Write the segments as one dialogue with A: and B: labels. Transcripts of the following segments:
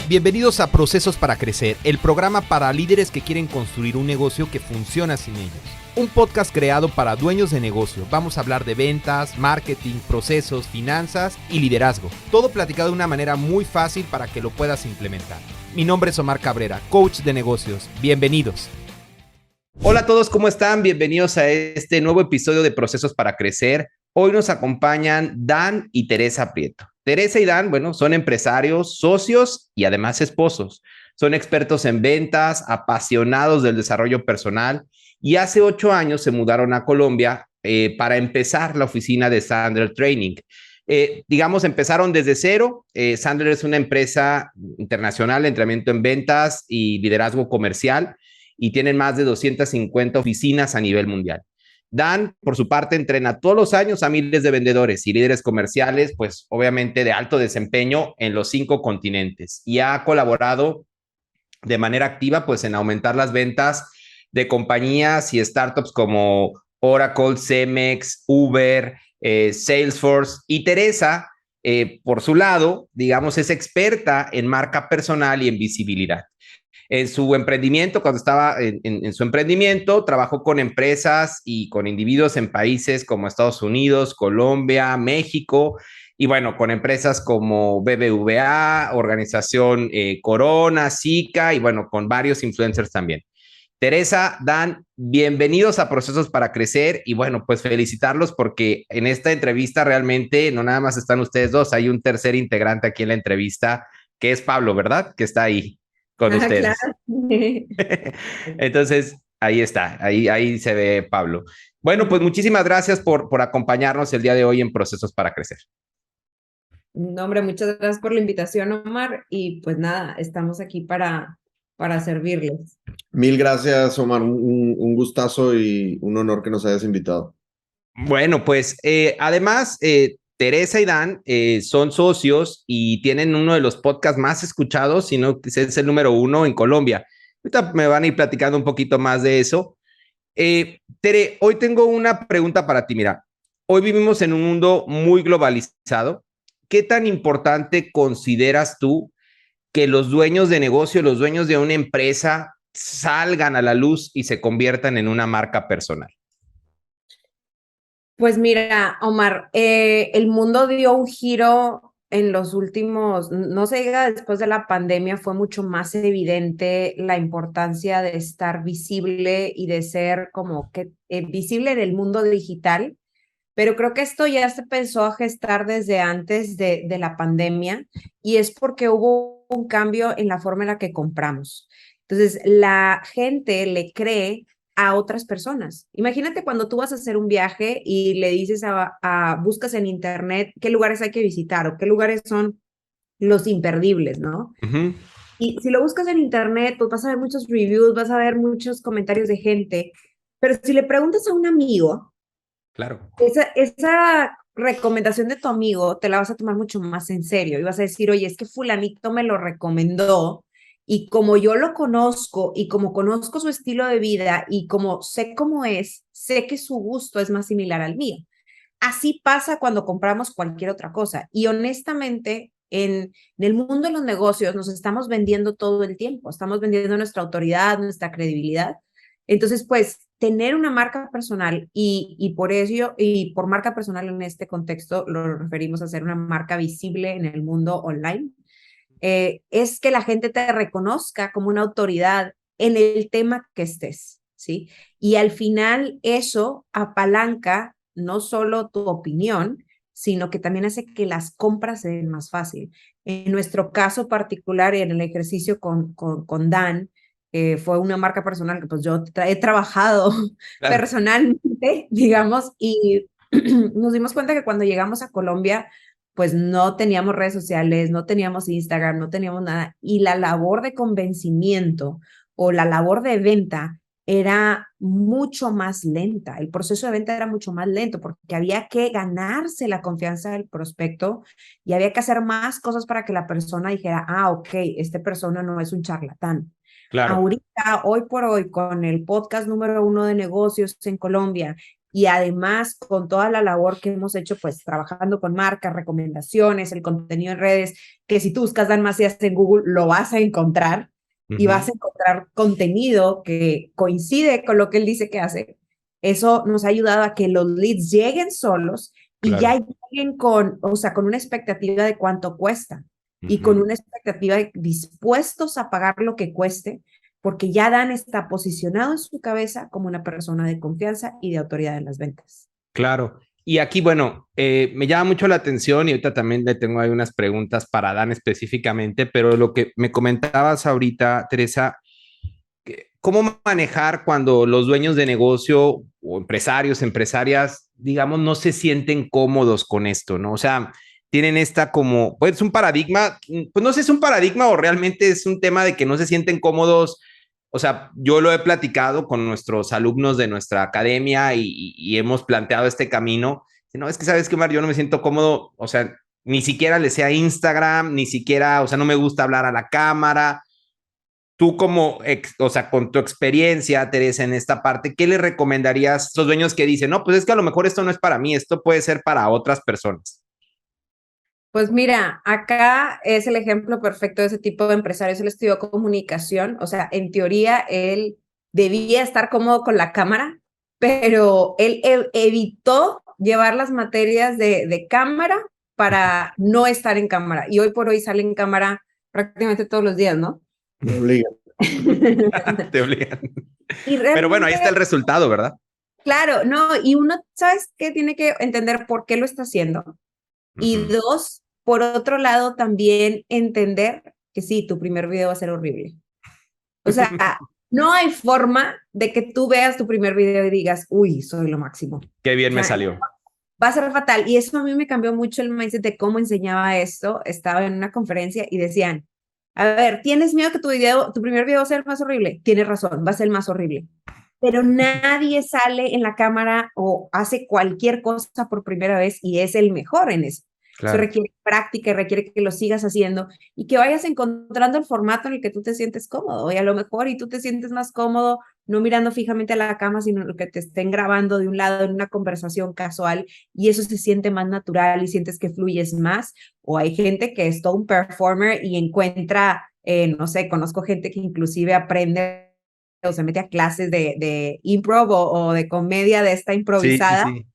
A: Bienvenidos a Procesos para Crecer, el programa para líderes que quieren construir un negocio que funciona sin ellos. Un podcast creado para dueños de negocio. Vamos a hablar de ventas, marketing, procesos, finanzas y liderazgo. Todo platicado de una manera muy fácil para que lo puedas implementar. Mi nombre es Omar Cabrera, coach de negocios. Bienvenidos. Hola a todos, ¿cómo están? Bienvenidos a este nuevo episodio de Procesos para Crecer. Hoy nos acompañan Dan y Teresa Prieto. Teresa y Dan, bueno, son empresarios, socios y además esposos. Son expertos en ventas, apasionados del desarrollo personal y hace 8 años se mudaron a Colombia para empezar la oficina de Sandler Training. Empezaron desde cero. Sandler es una empresa internacional de entrenamiento en ventas y liderazgo comercial y tienen más de 250 oficinas a nivel mundial. Dan, por su parte, entrena todos los años a miles de vendedores y líderes comerciales, pues obviamente de alto desempeño en los 5 continentes y ha colaborado de manera activa pues en aumentar las ventas de compañías y startups como Oracle, Cemex, Uber, Salesforce. Y Teresa, por su lado, digamos, es experta en marca personal y en visibilidad. En su emprendimiento, cuando estaba en su emprendimiento, trabajó con empresas y con individuos en países como Estados Unidos, Colombia, México, y bueno, con empresas como BBVA, Organización Corona, Zika, y bueno, con varios influencers también. Teresa, Dan, bienvenidos a Procesos para Crecer y bueno, pues felicitarlos porque en esta entrevista realmente no nada más están ustedes dos, hay un tercer integrante aquí en la entrevista que es Pablo, ¿verdad? Que está ahí con
B: Claro.
A: ustedes. Entonces, ahí está, ahí se ve Pablo. Bueno, pues muchísimas gracias por acompañarnos el día de hoy en Procesos para Crecer.
B: No, hombre, muchas gracias por la invitación, Omar. Y pues nada, estamos aquí para servirles.
C: Mil gracias, Omar. Un gustazo y un honor que nos hayas invitado.
A: Bueno, pues además, Teresa y Dan son socios y tienen uno de los podcasts más escuchados, si no es el número 1 en Colombia. Ahorita me van a ir platicando un poquito más de eso. Tere, hoy tengo una pregunta para ti. Mira, hoy vivimos en un mundo muy globalizado. ¿Qué tan importante consideras tú que los dueños de negocio, los dueños de una empresa salgan a la luz y se conviertan en una marca personal?
B: Pues mira, Omar, el mundo dio un giro en los últimos, no se diga después de la pandemia, fue mucho más evidente la importancia de estar visible y de ser como que visible en el mundo digital. Pero creo que esto ya se empezó a gestar desde antes de la pandemia y es porque hubo un cambio en la forma en la que compramos. Entonces, la gente le cree a otras personas. Imagínate cuando tú vas a hacer un viaje y le dices buscas en internet qué lugares hay que visitar o qué lugares son los imperdibles, ¿no?
A: Uh-huh.
B: Y si lo buscas en internet, pues vas a ver muchos reviews, vas a ver muchos comentarios de gente, pero si le preguntas a un amigo,
A: Claro.
B: esa recomendación de tu amigo te la vas a tomar mucho más en serio y vas a decir, oye, es que fulanito me lo recomendó y como yo lo conozco y como conozco su estilo de vida y como sé cómo es, sé que su gusto es más similar al mío. Así pasa cuando compramos cualquier otra cosa y honestamente en el mundo de los negocios nos estamos vendiendo todo el tiempo, estamos vendiendo nuestra autoridad, nuestra credibilidad. Entonces, pues, tener una marca personal y por ello, y por marca personal en este contexto, lo referimos a ser una marca visible en el mundo online, es que la gente te reconozca como una autoridad en el tema que estés, ¿sí? Y al final eso apalanca no solo tu opinión, sino que también hace que las compras se den más fácil. En nuestro caso particular y en el ejercicio con Dan, fue una marca personal que pues yo he trabajado
A: Claro.
B: personalmente, digamos, y nos dimos cuenta que cuando llegamos a Colombia, pues no teníamos redes sociales, no teníamos Instagram, no teníamos nada, y la labor de convencimiento o la labor de venta era mucho más lenta, el proceso de venta era mucho más lento porque había que ganarse la confianza del prospecto y había que hacer más cosas para que la persona dijera, ah, ok, esta persona no es un charlatán.
A: Claro.
B: Ahorita, hoy por hoy, con el podcast número 1 de negocios en Colombia y además con toda la labor que hemos hecho, pues trabajando con marcas, recomendaciones, el contenido en redes, que si tú buscas Dan Macías en Google, lo vas a encontrar y vas a encontrar contenido que coincide con lo que él dice que hace. Eso nos ha ayudado a que los leads lleguen solos y ya lleguen con, o sea, con una expectativa de cuánto cuesta y con una expectativa de dispuestos a pagar lo que cueste, porque ya Dan está posicionado en su cabeza como una persona de confianza y de autoridad en las ventas.
A: Claro. Y aquí, bueno, me llama mucho la atención y ahorita también le tengo ahí unas preguntas para Dan específicamente, pero lo que me comentabas ahorita, Teresa, ¿cómo manejar cuando los dueños de negocio o empresarios, empresarias, digamos, no se sienten cómodos con esto, ¿no? O sea, tienen esta como, pues un paradigma, pues no sé si es un paradigma o realmente es un tema de que no se sienten cómodos. O sea, yo lo he platicado con nuestros alumnos de nuestra academia y hemos planteado este camino. No, es que sabes que, Omar, yo no me siento cómodo, o sea, ni siquiera le sé a Instagram, ni siquiera, o sea, no me gusta hablar a la cámara. Tú como, o sea, con tu experiencia, Teresa, en esta parte, ¿qué le recomendarías a esos dueños que dicen, no, pues es que a lo mejor esto no es para mí, esto puede ser para otras personas?
B: Pues mira, acá es el ejemplo perfecto de ese tipo de empresarios. Él estudió comunicación, o sea, en teoría él debía estar cómodo con la cámara, pero él evitó llevar las materias de cámara para no estar en cámara. Y hoy por hoy sale en cámara prácticamente todos los días, ¿no?
C: Me obligan.
A: Te obligan.
B: Y
A: Pero bueno, ahí está el resultado, ¿verdad?
B: claro, no, y uno, ¿sabes qué? Tiene que entender por qué lo está haciendo. Y dos, por otro lado, también entender que sí, tu primer video va a ser horrible. O sea, no hay forma de que tú veas tu primer video y digas, uy, soy lo máximo.
A: Qué bien
B: O sea,
A: me salió.
B: va a ser fatal. Y eso a mí me cambió mucho el mindset de cómo enseñaba esto. Estaba en una conferencia y decían, a ver, ¿tienes miedo que tu primer video va a ser el más horrible? Tienes razón, va a ser el más horrible. Pero nadie sale en la cámara o hace cualquier cosa por primera vez y es el mejor en eso. Eso
A: Claro.
B: requiere práctica y requiere que lo sigas haciendo y que vayas encontrando el formato en el que tú te sientes cómodo. Y a lo mejor y tú te sientes más cómodo no mirando fijamente a la cámara, sino lo que te estén grabando de un lado en una conversación casual y eso se siente más natural y sientes que fluyes más. O hay gente que es todo un performer y encuentra, no sé, conozco gente que inclusive aprende o se mete a clases de improv o de comedia de esta
A: Sí, sí,
B: improvisada
A: sí.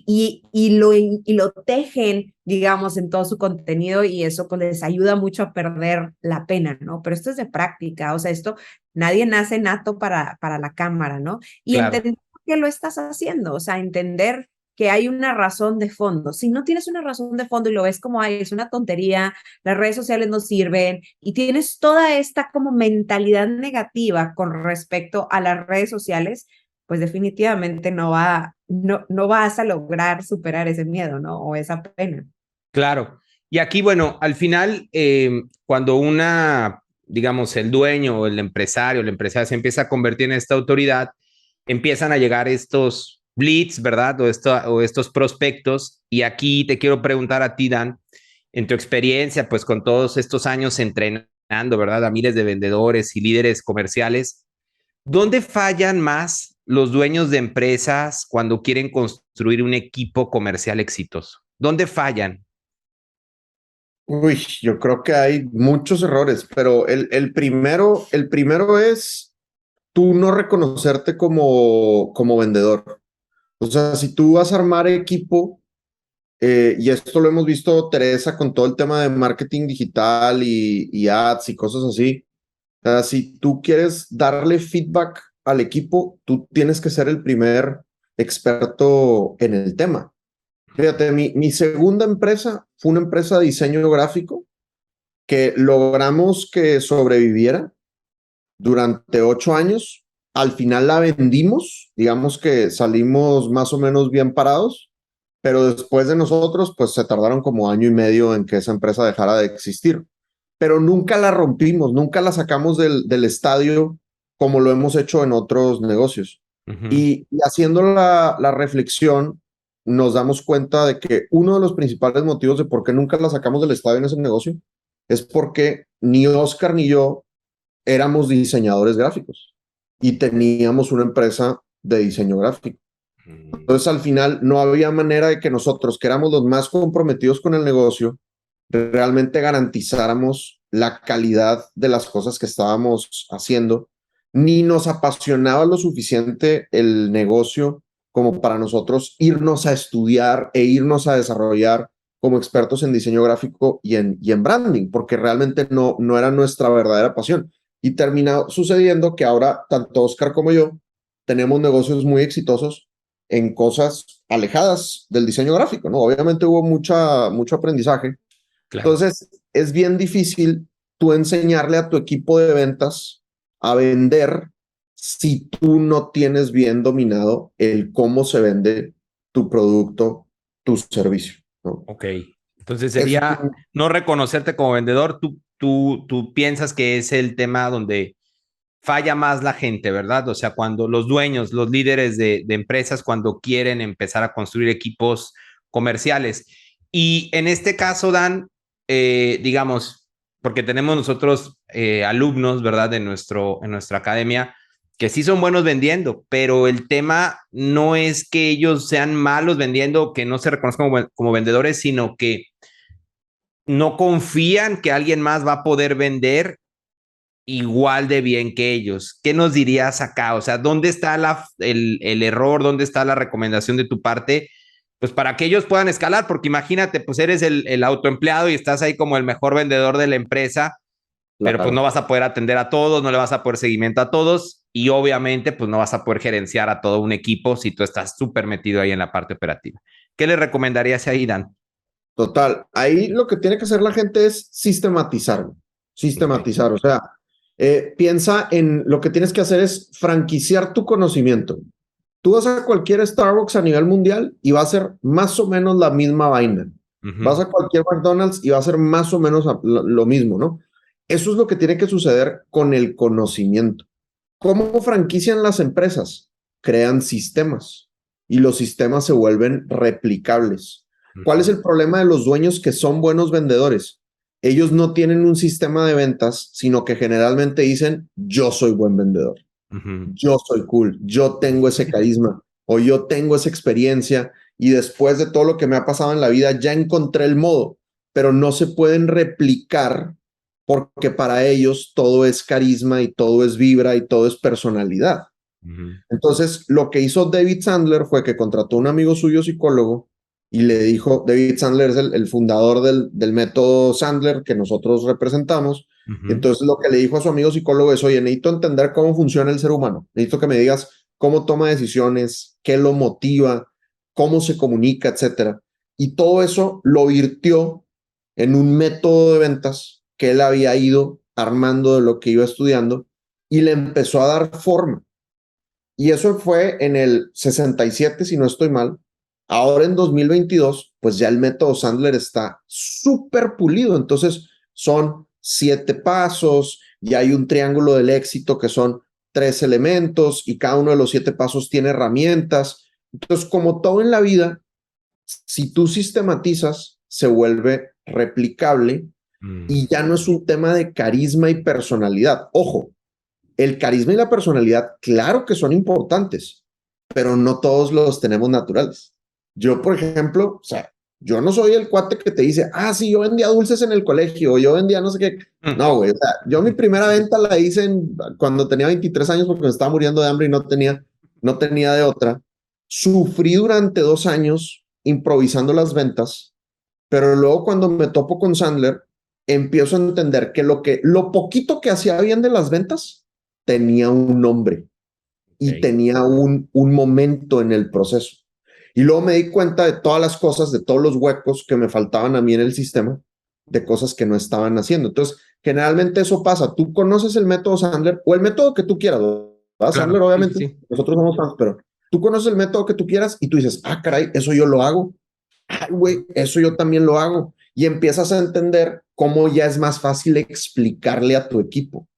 B: y lo tejen, digamos, en todo su contenido y eso pues les ayuda mucho a perder la pena, ¿no? Pero esto es de práctica, o sea, esto nadie nace nato para la cámara, ¿no? Y
A: Claro.
B: entender por qué lo estás haciendo, o sea, entender que hay una razón de fondo. Si no tienes una razón de fondo y lo ves como, ay, es una tontería, las redes sociales no sirven y tienes toda esta como mentalidad negativa con respecto a las redes sociales, pues definitivamente no vas a lograr superar ese miedo, ¿no? O esa pena.
A: Claro. Y aquí, bueno, al final, cuando digamos, el dueño o el empresario, la empresa se empieza a convertir en esta autoridad, empiezan a llegar estos leads, ¿verdad? O estos prospectos. Y aquí te quiero preguntar a ti, Dan, en tu experiencia, pues con todos estos años entrenando, ¿verdad? A miles de vendedores y líderes comerciales, ¿dónde fallan más los dueños de empresas cuando quieren construir un equipo comercial exitoso? ¿Dónde fallan?
C: Uy, yo creo que hay muchos errores, pero el primero es tú no reconocerte como vendedor. O sea, si tú vas a armar equipo, y esto lo hemos visto, Teresa, con todo el tema de marketing digital y ads y cosas así. O sea, si tú quieres darle feedback al equipo, tú tienes que ser el primer experto en el tema. Fíjate, mi segunda empresa fue una empresa de diseño gráfico que logramos que sobreviviera durante 8 años. Al final la vendimos, digamos que salimos más o menos bien parados, pero después de nosotros, pues se tardaron como año y medio en que esa empresa dejara de existir. Pero nunca la rompimos, nunca la sacamos del estadio como lo hemos hecho en otros negocios. Y haciendo la reflexión, nos damos cuenta de que uno de los principales motivos de por qué nunca la sacamos del estadio en ese negocio es porque ni Oscar ni yo éramos diseñadores gráficos y teníamos una empresa de diseño gráfico. Entonces, al final, no había manera de que nosotros, que éramos los más comprometidos con el negocio, realmente garantizáramos la calidad de las cosas que estábamos haciendo, ni nos apasionaba lo suficiente el negocio como para nosotros irnos a estudiar e irnos a desarrollar como expertos en diseño gráfico y en branding, porque realmente no era nuestra verdadera pasión. Y termina sucediendo que ahora, tanto Oscar como yo, tenemos negocios muy exitosos en cosas alejadas del diseño gráfico, ¿no? Obviamente hubo mucho aprendizaje.
A: Claro.
C: Entonces, es bien difícil tú enseñarle a tu equipo de ventas a vender si tú no tienes bien dominado el cómo se vende tu producto, tu servicio, ¿no?
A: Ok. Entonces
C: Es
A: sería no reconocerte como vendedor. Tú piensas que es el tema donde falla más la gente, ¿verdad? O sea, cuando los dueños, los líderes de empresas, cuando quieren empezar a construir equipos comerciales. Y en este caso, Dan, digamos, porque tenemos nosotros alumnos, ¿verdad? En nuestra academia, que sí son buenos vendiendo, pero el tema no es que ellos sean malos vendiendo, que no se reconozcan como vendedores, sino que no confían que alguien más va a poder vender igual de bien que ellos. ¿Qué nos dirías acá? O sea, ¿dónde está el error? ¿Dónde está la recomendación de tu parte? Pues para que ellos puedan escalar, porque imagínate, pues eres el autoempleado y estás ahí como el mejor vendedor de la empresa, pero pues no
C: claro.
A: vas a poder atender a todos, no le vas a poder seguimiento a todos y obviamente pues no vas a poder gerenciar a todo un equipo si tú estás súper metido ahí en la parte operativa. ¿Qué le recomendarías ahí, Dan?
C: Total. Ahí lo que tiene que hacer la gente es sistematizar.
A: Okay.
C: Sistematizar. O sea, piensa en lo que tienes que hacer es franquiciar tu conocimiento. Tú vas a cualquier Starbucks a nivel mundial y va a ser más o menos la misma vaina. Vas a cualquier McDonald's y va a ser más o menos lo mismo, ¿no? Eso es lo que tiene que suceder con el conocimiento. ¿Cómo franquician las empresas? Crean sistemas y los sistemas se vuelven replicables. ¿Cuál es el problema de los dueños que son buenos vendedores? Ellos no tienen un sistema de ventas, sino que generalmente dicen, yo soy buen vendedor, yo soy cool, yo tengo ese carisma o yo tengo esa experiencia y después de todo lo que me ha pasado en la vida ya encontré el modo, pero no se pueden replicar porque para ellos todo es carisma y todo es vibra y todo es personalidad. Entonces, lo que hizo David Sandler fue que contrató a un amigo suyo psicólogo y le dijo, David Sandler es el fundador del método Sandler que nosotros representamos. Entonces, lo que le dijo a su amigo psicólogo es, oye, necesito entender cómo funciona el ser humano. Necesito que me digas cómo toma decisiones, qué lo motiva, cómo se comunica, etcétera. Y todo eso lo virtió en un método de ventas que él había ido armando de lo que iba estudiando y le empezó a dar forma. Y eso fue en el 67, si no estoy mal. Ahora en 2022, pues ya el método Sandler está súper pulido. Entonces son 7 pasos y hay un triángulo del éxito que son 3 elementos y cada uno de los 7 pasos tiene herramientas. Entonces, como todo en la vida, si tú sistematizas, se vuelve replicable y ya no es un tema de carisma y personalidad. Ojo, el carisma y la personalidad, claro que son importantes, pero no todos los tenemos naturales. Yo, por ejemplo, o sea, yo no soy el cuate que te dice, ah, sí, yo vendía dulces en el colegio, yo vendía no sé qué. No, güey, o sea, yo mi primera venta la hice cuando tenía 23 años porque me estaba muriendo de hambre y no tenía de otra. Sufrí durante 2 años improvisando las ventas, pero luego cuando me topo con Sandler, empiezo a entender que lo poquito que hacía bien de las ventas tenía un nombre y tenía un momento en el proceso. Y luego me di cuenta de todas las cosas, de todos los huecos que me faltaban a mí en el sistema, de cosas que no estaban haciendo. Entonces, generalmente eso pasa. Tú conoces el método Sandler o el método que tú quieras, ¿verdad?
A: Claro,
C: Sandler,
A: sí,
C: obviamente,
A: sí.
C: nosotros somos fans, pero tú conoces el método que tú quieras y tú dices, ah, caray, eso yo lo hago. Ay, güey, eso yo también lo hago. Y empiezas a entender cómo ya es más fácil explicarle a tu equipo.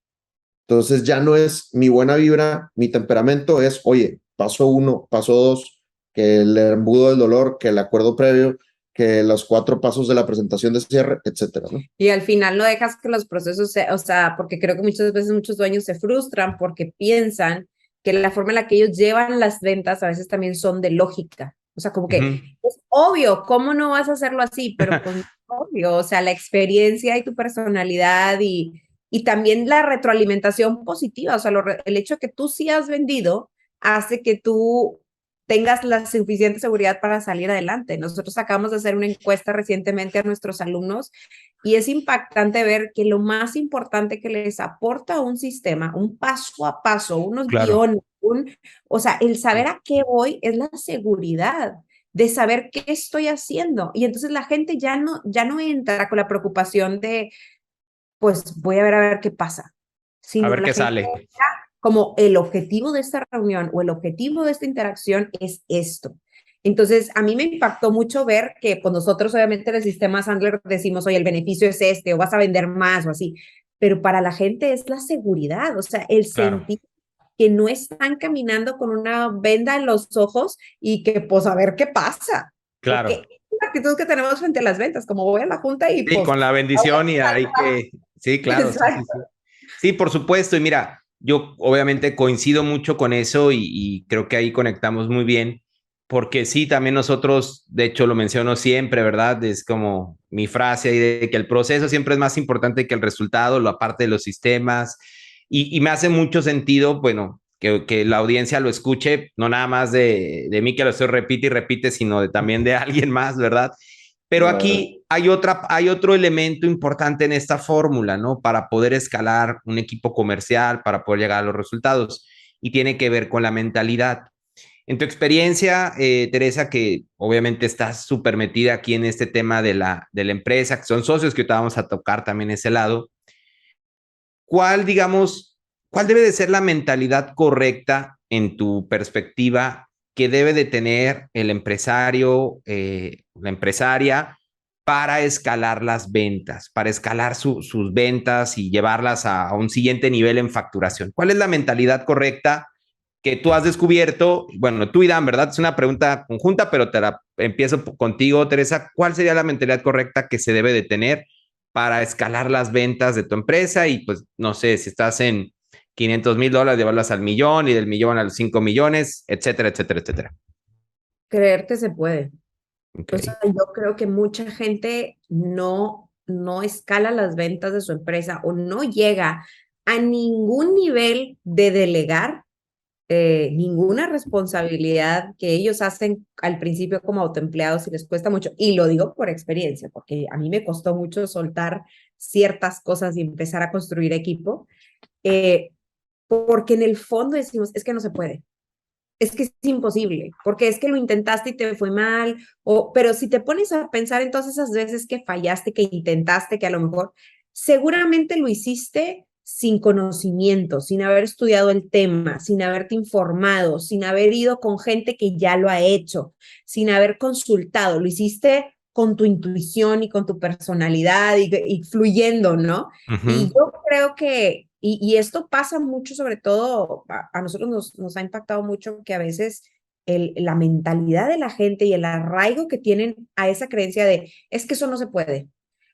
C: Entonces ya no es mi buena vibra, mi temperamento es, oye, paso 1, paso 2, que el embudo del dolor, que el acuerdo previo, que los 4 pasos de la presentación de cierre, etcétera, ¿no?
B: Y al final no dejas que los procesos, o sea, porque creo que muchas veces muchos dueños se frustran porque piensan que la forma en la que ellos llevan las ventas a veces también son de lógica. O sea, como que
A: Ujú.
B: es obvio, ¿cómo no vas a hacerlo así? Pero pues no es obvio, o sea, la experiencia y tu personalidad y también la retroalimentación positiva, o sea, el hecho de que tú sí has vendido hace que tú tengas la suficiente seguridad para salir adelante. Nosotros acabamos de hacer una encuesta recientemente a nuestros alumnos y es impactante ver que lo más importante que les aporta un sistema, un paso a paso, unos
A: Claro.
B: guiones, o sea, el saber a qué voy es la seguridad de saber qué estoy haciendo. Y entonces la gente ya no entra con la preocupación de, pues voy a ver qué pasa,
A: A
B: sino
A: ver
B: la
A: qué
B: gente
A: sale.
B: como el objetivo de esta reunión o el objetivo de esta interacción es esto. Entonces, a mí me impactó mucho ver que pues nosotros obviamente en el sistema Sandler decimos, oye, el beneficio es este, o vas a vender más o así, pero para la gente es la seguridad, o sea, el
A: Claro,
B: sentir que no están caminando con una venda en los ojos y que pues a ver qué pasa, porque
A: claro.
B: es la actitud que tenemos frente a las ventas, como voy a la junta y
A: Sí,
B: pues...
A: con la bendición y hay que, sí, claro, sí, sí,
B: Exacto.
A: sí. Sí, por supuesto. Y mira, yo obviamente coincido mucho con eso y creo que ahí conectamos muy bien, porque sí, también nosotros, de hecho, lo menciono siempre, ¿verdad? Es como mi frase ahí de que el proceso siempre es más importante que el resultado, lo aparte de los sistemas. Y me hace mucho sentido, bueno, que la audiencia lo escuche, no nada más de mí que lo estoy repite y repite, sino también de alguien más, ¿verdad? Pero
C: Claro.
A: aquí hay otro elemento importante en esta fórmula, ¿no? Para poder escalar un equipo comercial, para poder llegar a los resultados, y tiene que ver con la mentalidad. En tu experiencia, Teresa, que obviamente estás súper metida aquí en este tema de la empresa, que son socios que te vamos a tocar también ese lado, ¿cuál, digamos, cuál debe de ser la mentalidad correcta en tu perspectiva que debe de tener el empresario, la empresaria, para escalar las ventas, para escalar sus ventas y llevarlas a un siguiente nivel en facturación? ¿Cuál es la mentalidad correcta que tú has descubierto? Bueno, tú y Dan, ¿verdad? Es una pregunta conjunta, pero te la empiezo contigo, Teresa. ¿Cuál sería la mentalidad correcta que se debe de tener para escalar las ventas de tu empresa? Y pues, no sé, si estás en $500,000, llevarlas al millón y del millón a los 5 millones, etcétera, etcétera, etcétera.
B: Creer que se puede.
A: Ok,
B: O sea, yo creo que mucha gente no escala las ventas de su empresa o no llega a ningún nivel de delegar ninguna responsabilidad que ellos hacen al principio como autoempleados y les cuesta mucho. Y lo digo por experiencia, porque a mí me costó mucho soltar ciertas cosas y empezar a construir equipo, eh, porque en el fondo decimos, es que no se puede. Es que es imposible, porque es que lo intentaste y te fue mal, pero si te pones a pensar en todas esas veces que fallaste, que intentaste, que a lo mejor seguramente lo hiciste sin conocimiento, sin haber estudiado el tema, sin haberte informado, sin haber ido con gente que ya lo ha hecho, sin haber consultado, lo hiciste con tu intuición y con tu personalidad y fluyendo, ¿no? Y
A: ujú,
B: yo creo que, y esto pasa mucho, sobre todo a nosotros nos ha impactado mucho que a veces la mentalidad de la gente y el arraigo que tienen a esa creencia de, es que eso no se puede.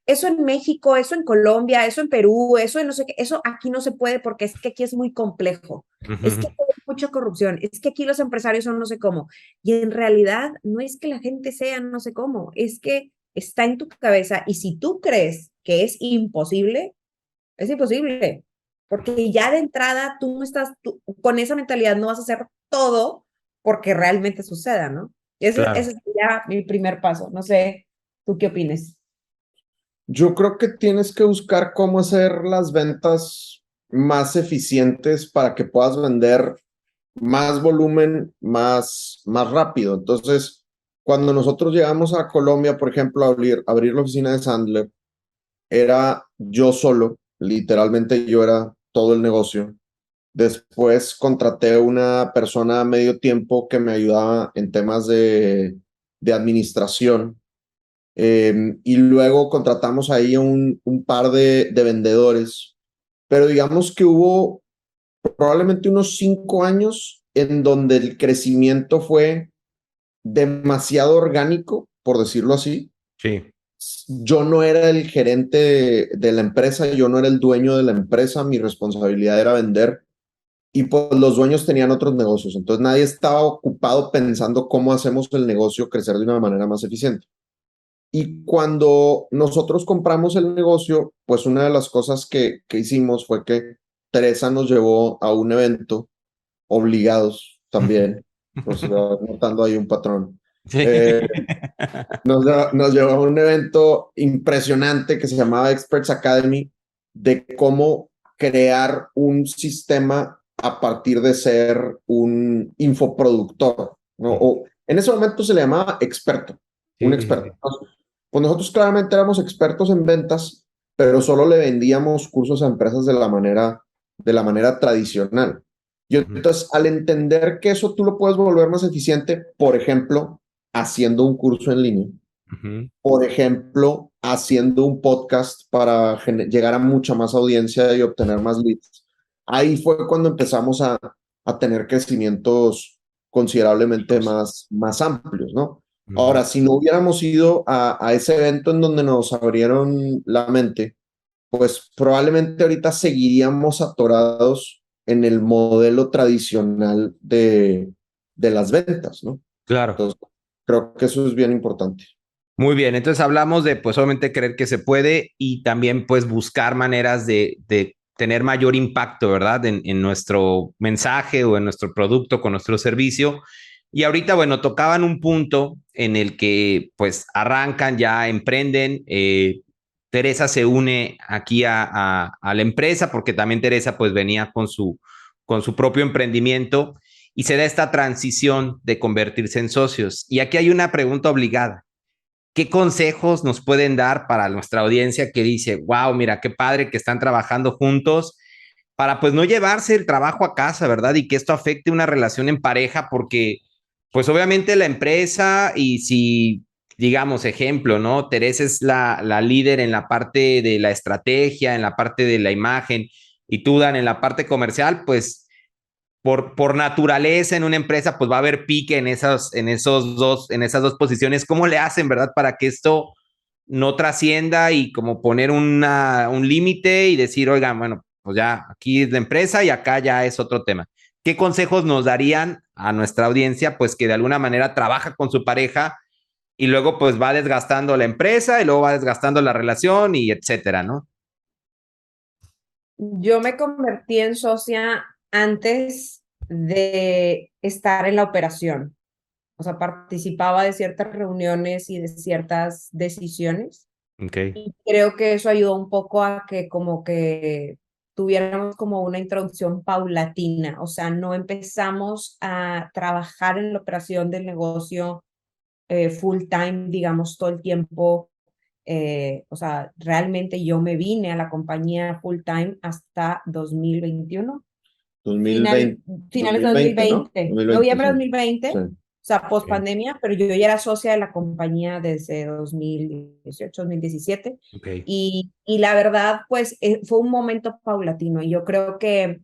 B: Eso en México, eso en Colombia, eso en Perú, eso en no sé qué, eso aquí no se puede porque es que aquí es muy complejo. Es que
A: ujú.
B: aquí hay mucha corrupción, es que aquí los empresarios son no sé cómo. Y en realidad no es que la gente sea no sé cómo, es que está en tu cabeza y si tú crees que es imposible, porque ya de entrada tú no estás, con esa mentalidad no vas a hacer todo porque realmente suceda, ¿no? Ese
A: Claro.
B: sería mi primer paso. No sé, ¿tú qué opinas?
C: Yo creo que tienes que buscar cómo hacer las ventas más eficientes para que puedas vender más volumen, más rápido. Entonces, cuando nosotros llegamos a Colombia, por ejemplo, abrir la oficina de Sandler, era yo solo, literalmente yo era todo el negocio. Después contraté una persona a medio tiempo que me ayudaba en temas de administración. Y luego contratamos ahí un par de vendedores. Pero digamos que hubo probablemente unos 5 años en donde el crecimiento fue demasiado orgánico, por decirlo así.
A: Sí,
C: Yo no era el gerente de la empresa, yo no era el dueño de la empresa, mi responsabilidad era vender. y pues los dueños tenían otros negocios. Entonces nadie estaba ocupado pensando cómo hacemos el negocio crecer de una manera más eficiente. Y cuando nosotros compramos el negocio, pues una de las cosas que hicimos fue que Teresa nos llevó a un evento, obligados también, pues notando ahí un patrón.
A: Sí.
C: Eh, nos llevó a un evento impresionante que se llamaba Experts Academy, de cómo crear un sistema a partir de ser un infoproductor, ¿no? O en ese momento se le llamaba experto, un
A: Sí, sí,
C: experto.
A: sí.
C: Pues nosotros claramente éramos expertos en ventas, pero solo le vendíamos cursos a empresas de la manera tradicional. Y
A: Ujú,
C: entonces, al entender que eso tú lo puedes volver más eficiente, por ejemplo, haciendo un curso en línea,
A: ujú.
C: por ejemplo, haciendo un podcast para llegar a mucha más audiencia y obtener más leads. Ahí fue cuando empezamos a tener crecimientos considerablemente más amplios, ¿no?
A: Ujú.
C: Ahora, si no hubiéramos ido a ese evento en donde nos abrieron la mente, pues probablemente ahorita seguiríamos atorados en el modelo tradicional de las ventas, ¿no?
A: Claro.
C: Entonces, creo que eso es bien importante.
A: Muy bien, entonces hablamos de pues obviamente creer que se puede y también pues buscar maneras de tener mayor impacto, ¿verdad? En nuestro mensaje o en nuestro producto con nuestro servicio. Y ahorita, bueno, tocaban un punto en el que pues arrancan, ya emprenden. Teresa se une aquí a la empresa porque también Teresa pues venía con su propio emprendimiento y se da esta transición de convertirse en socios. Y aquí hay una pregunta obligada. ¿Qué consejos nos pueden dar para nuestra audiencia que dice, wow, mira, qué padre que están trabajando juntos para pues no llevarse el trabajo a casa, ¿verdad? Y que esto afecte una relación en pareja porque pues obviamente la empresa y si, digamos, ejemplo, ¿no? Teresa es la líder en la parte de la estrategia, en la parte de la imagen y tú, Dan, en la parte comercial, pues por naturaleza en una empresa, pues va a haber pique en esas dos posiciones. ¿Cómo le hacen, verdad, para que esto no trascienda y como poner un límite y decir, oigan, bueno, pues ya aquí es la empresa y acá ya es otro tema? ¿Qué consejos nos darían a nuestra audiencia, pues que de alguna manera trabaja con su pareja y luego pues va desgastando la empresa y luego va desgastando la relación y etcétera, ¿no?
B: Yo me convertí en socia antes de estar en la operación. O sea, participaba de ciertas reuniones y de ciertas decisiones.
A: Ok.
B: Y creo que eso ayudó un poco a que como que tuviéramos como una introducción paulatina. O sea, no empezamos a trabajar en la operación del negocio full time, digamos, todo el tiempo. O sea, realmente yo me vine a la compañía full time hasta 2021, final,
C: 2020,
B: finales de
C: 2020, ¿no?
B: 2020,
C: 2020,
B: noviembre
C: sí.
B: de 2020,
C: Sí.
B: o sea, post
A: Ok.
B: pandemia, pero yo ya era socia de la compañía desde 2018, 2017,
A: Ok.
B: y la verdad, pues fue un momento paulatino, y yo creo que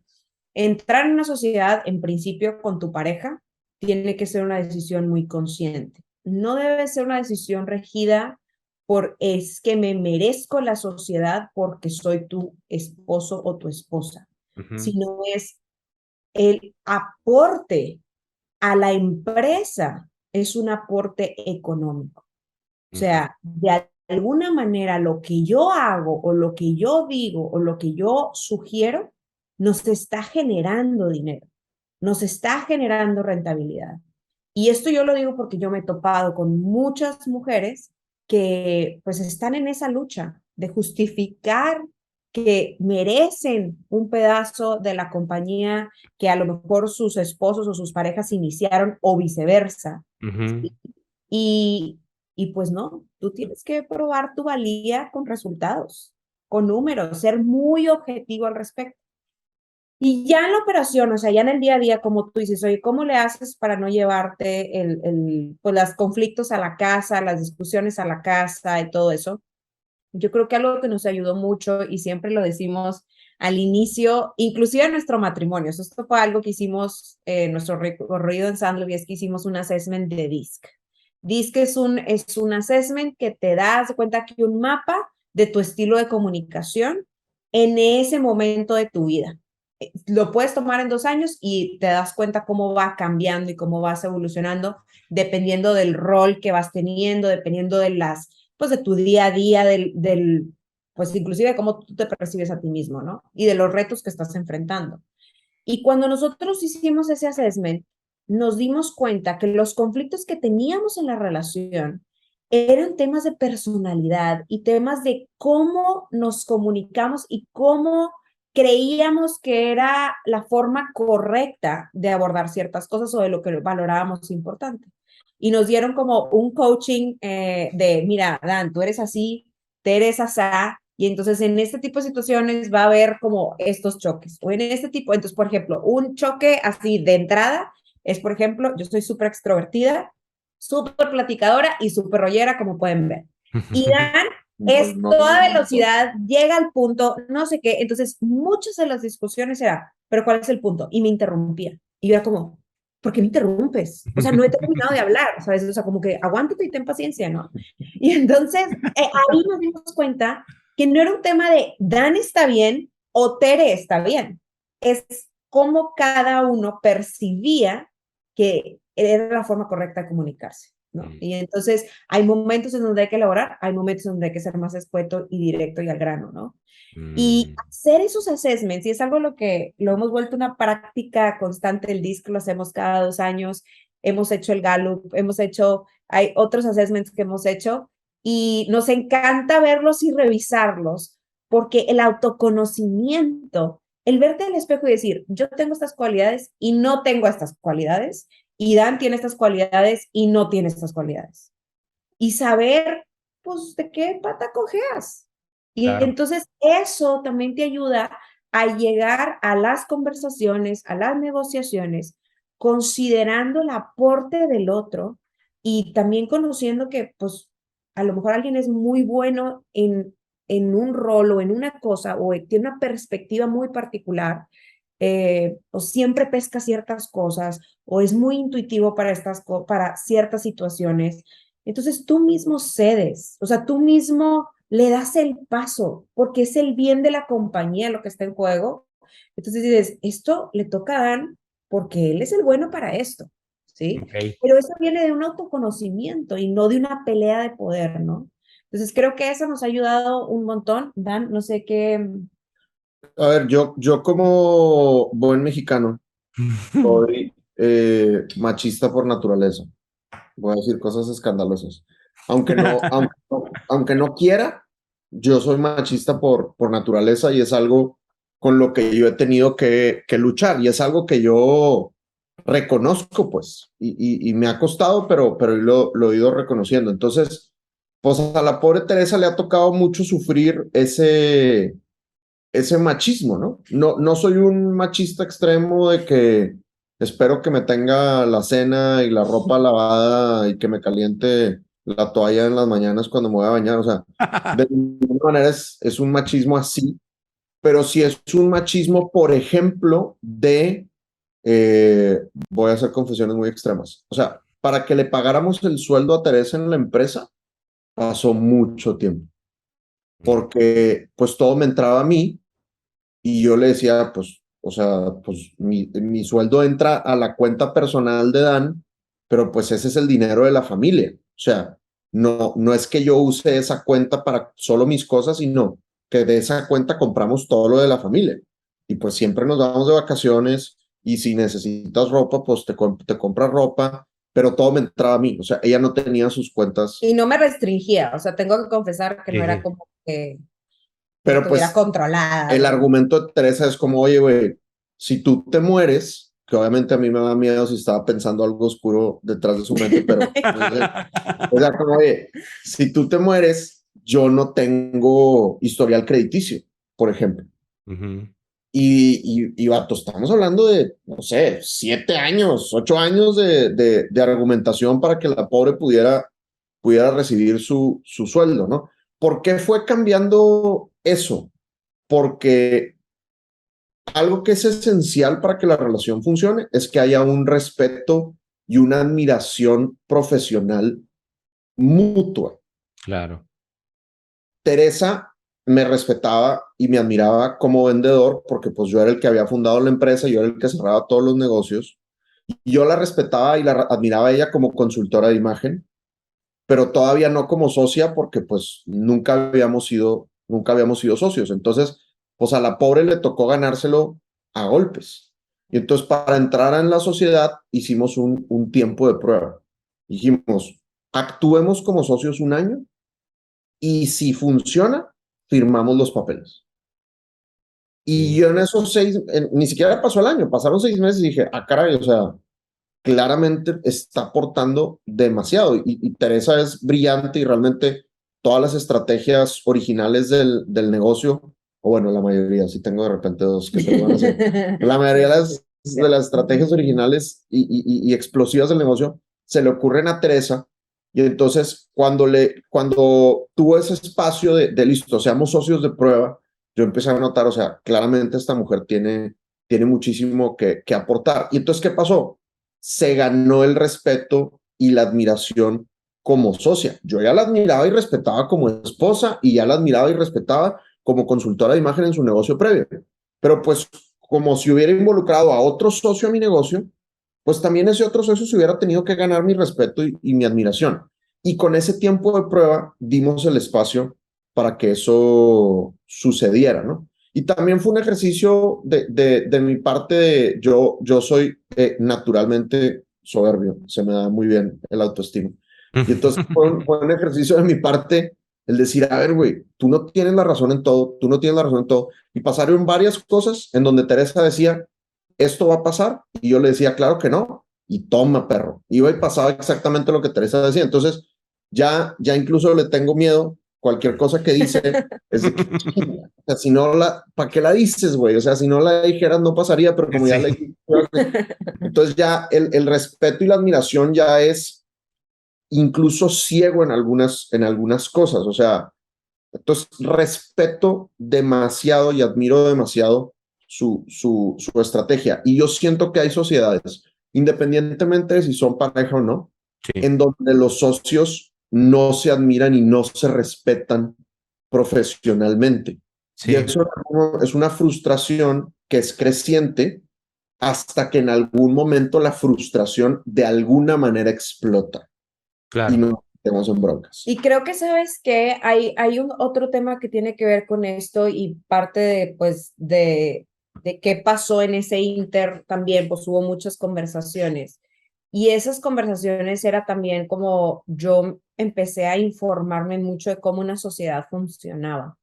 B: entrar en una sociedad, en principio con tu pareja, tiene que ser una decisión muy consciente. No debe ser una decisión regida por es que me merezco la sociedad porque soy tu esposo o tu esposa,
A: Ujú.
B: sino es el aporte a la empresa es un aporte económico. O
A: Ujú.
B: sea, de alguna manera lo que yo hago o lo que yo digo o lo que yo sugiero nos está generando dinero, nos está generando rentabilidad. Y esto yo lo digo porque yo me he topado con muchas mujeres que pues están en esa lucha de justificar que merecen un pedazo de la compañía que a lo mejor sus esposos o sus parejas iniciaron o viceversa.
A: Ujú.
B: Y, y pues no, tú tienes que probar tu valía con resultados, con números, ser muy objetivo al respecto. Y ya en la operación, o sea, ya en el día a día, como tú dices, oye, ¿cómo le haces para no llevarte pues, los conflictos a la casa, las discusiones a la casa y todo eso? Yo creo que algo que nos ayudó mucho y siempre lo decimos al inicio, inclusive en nuestro matrimonio, esto fue algo que hicimos en nuestro recorrido en San Luis, que hicimos un assessment de DISC. DISC es un assessment que te das cuenta que un mapa de tu estilo de comunicación en ese momento de tu vida. lo puedes tomar en 2 años y te das cuenta cómo va cambiando y cómo vas evolucionando dependiendo del rol que vas teniendo, dependiendo de pues de tu día a día, pues inclusive de cómo tú te percibes a ti mismo, ¿no? Y de los retos que estás enfrentando. Y cuando nosotros hicimos ese assessment, nos dimos cuenta que los conflictos que teníamos en la relación eran temas de personalidad y temas de cómo nos comunicamos y cómo creíamos que era la forma correcta de abordar ciertas cosas o de lo que valorábamos importante. Y nos dieron como un coaching de, mira, Dan, tú eres así, tú eres asá, y entonces en este tipo de situaciones va a haber como estos choques. O en este tipo, entonces, por ejemplo, un choque así de entrada es, por ejemplo, yo soy súper extrovertida, súper platicadora y súper rollera, como pueden ver. Y Dan es toda velocidad, llega al punto, no sé qué. Entonces, muchas de las discusiones era, pero ¿cuál es el punto? Y me interrumpía. Y yo era como, ¿por qué me interrumpes? O sea, no he terminado de hablar, ¿sabes? O sea, como que aguántate y ten paciencia, ¿no? Y entonces, ahí nos dimos cuenta que no era un tema de Dan está bien o Tere está bien. Es cómo cada uno percibía que era la forma correcta de comunicarse, ¿no? Y entonces hay momentos en donde hay que elaborar, hay momentos en donde hay que ser más escueto y directo y al grano, ¿no? Y hacer esos assessments, y es algo lo que lo hemos vuelto una práctica constante, el DISC lo hacemos cada 2 años, hemos hecho el Gallup, hay otros assessments que hemos hecho, y nos encanta verlos y revisarlos, porque el autoconocimiento, el verte al espejo y decir, yo tengo estas cualidades y no tengo estas cualidades, y Dan tiene estas cualidades y no tiene estas cualidades. Y saber, pues, de qué pata cojeas. Y
A: Claro.
B: entonces eso también te ayuda a llegar a las conversaciones, a las negociaciones, considerando el aporte del otro y también conociendo que, pues, a lo mejor alguien es muy bueno en un rol o en una cosa o tiene una perspectiva muy particular, o siempre pesca ciertas cosas o es muy intuitivo para ciertas situaciones. Entonces tú mismo cedes, o sea, tú mismo le das el paso, porque es el bien de la compañía lo que está en juego. Entonces dices, esto le toca a Dan porque él es el bueno para esto, ¿sí?
A: Ok.
B: Pero eso viene de un autoconocimiento y no de una pelea de poder, ¿no? Entonces creo que eso nos ha ayudado un montón. Dan, no sé qué.
C: A ver, yo como buen mexicano soy machista por naturaleza. Voy a decir cosas escandalosas. Aunque no quiera, yo soy machista por naturaleza y es algo con lo que yo he tenido que luchar y es algo que yo reconozco, pues, y me ha costado, pero lo he ido reconociendo. Entonces, pues a la pobre Teresa le ha tocado mucho sufrir ese machismo, ¿no? No soy un machista extremo de que espero que me tenga la cena y la ropa lavada y que me caliente la toalla en las mañanas cuando me voy a bañar. O sea, de ninguna manera es un machismo así, pero sí es un machismo, por ejemplo, voy a hacer confesiones muy extremas. O sea, para que le pagáramos el sueldo a Teresa en la empresa, pasó mucho tiempo, porque pues todo me entraba a mí y yo le decía, pues, o sea, pues mi sueldo entra a la cuenta personal de Dan, pero pues ese es el dinero de la familia. O sea, no es que yo use esa cuenta para solo mis cosas, sino que de esa cuenta compramos todo lo de la familia. Y pues siempre nos vamos de vacaciones y si necesitas ropa, pues te compras ropa, pero todo me entraba a mí. O sea, ella no tenía sus cuentas.
B: Y no me restringía, o sea, tengo que confesar que no era
A: Sí.
B: como que
C: Pero
B: estuviera
C: pues
B: controlada.
C: el
B: ¿No?
C: argumento de Teresa es como, oye, güey, si tú te mueres, que obviamente a mí me da miedo si estaba pensando algo oscuro detrás de su mente, pero o sea, como, oye, si tú te mueres, yo no tengo historial crediticio, por ejemplo.
A: Ujú.
C: Y vato, estamos hablando de, no sé, 7 años, 8 años de argumentación para que la pobre pudiera recibir su sueldo, ¿no? ¿Por qué fue cambiando eso? Porque algo que es esencial para que la relación funcione es que haya un respeto y una admiración profesional mutua.
A: Claro.
C: Teresa me respetaba y me admiraba como vendedor porque pues yo era el que había fundado la empresa, yo era el que cerraba todos los negocios. Y yo la respetaba y la admiraba a ella como consultora de imagen, pero todavía no como socia porque pues nunca habíamos sido socios. Entonces, pues a la pobre le tocó ganárselo a golpes. Y entonces para entrar en la sociedad hicimos un tiempo de prueba. Dijimos, actuemos como socios un año y si funciona, firmamos los papeles. Y yo en esos ni siquiera pasó el año, pasaron 6 meses y dije, caray, o sea, claramente está aportando demasiado. Y Teresa es brillante y realmente todas las estrategias originales del negocio, o bueno, la mayoría, si tengo de repente dos que se lo van a hacer, la mayoría de las estrategias originales y explosivas del negocio se le ocurren a Teresa. Y entonces, cuando tuvo ese espacio de listo, seamos socios de prueba, yo empecé a notar, o sea, claramente esta mujer tiene muchísimo que aportar. Y entonces, ¿qué pasó? Se ganó el respeto y la admiración como socia. Yo ya la admiraba y respetaba como esposa y ya la admiraba y respetaba como consultora de imagen en su negocio previo. Pero pues como si hubiera involucrado a otro socio a mi negocio, pues también ese otro socio se hubiera tenido que ganar mi respeto y mi admiración. Y con ese tiempo de prueba dimos el espacio para que eso sucediera, ¿no? Y también fue un ejercicio de mi parte yo soy naturalmente soberbio, se me da muy bien el autoestima. Y entonces fue un ejercicio de mi parte el decir, a ver, güey, tú no tienes la razón en todo, tú no tienes la razón en todo. Y pasaron varias cosas en donde Teresa decía, esto va a pasar, y yo le decía, claro que no, y toma, perro. Iba y pasaba exactamente lo que Teresa decía. Entonces, ya incluso le tengo miedo, cualquier cosa que dice, es de que, o sea, si no ¿para qué la dices, güey? O sea, si no la dijeras no pasaría, pero como ya la dijiste, entonces ya el respeto y la admiración ya es incluso ciego en algunas cosas, o sea, entonces respeto demasiado y admiro demasiado su estrategia. Y yo siento que hay sociedades, independientemente de si son pareja o no,
A: Sí,
C: en donde los socios no se admiran y no se respetan profesionalmente. Y
A: sí,
C: eso es una frustración que es creciente hasta que en algún momento la frustración de alguna manera explota y
A: claro.
C: nos metemos en broncas.
B: Y creo que sabes que hay un otro tema que tiene que ver con esto y parte de qué pasó en ese inter también, pues hubo muchas conversaciones. Y esas conversaciones era también como yo empecé a informarme mucho de cómo una sociedad funcionaba.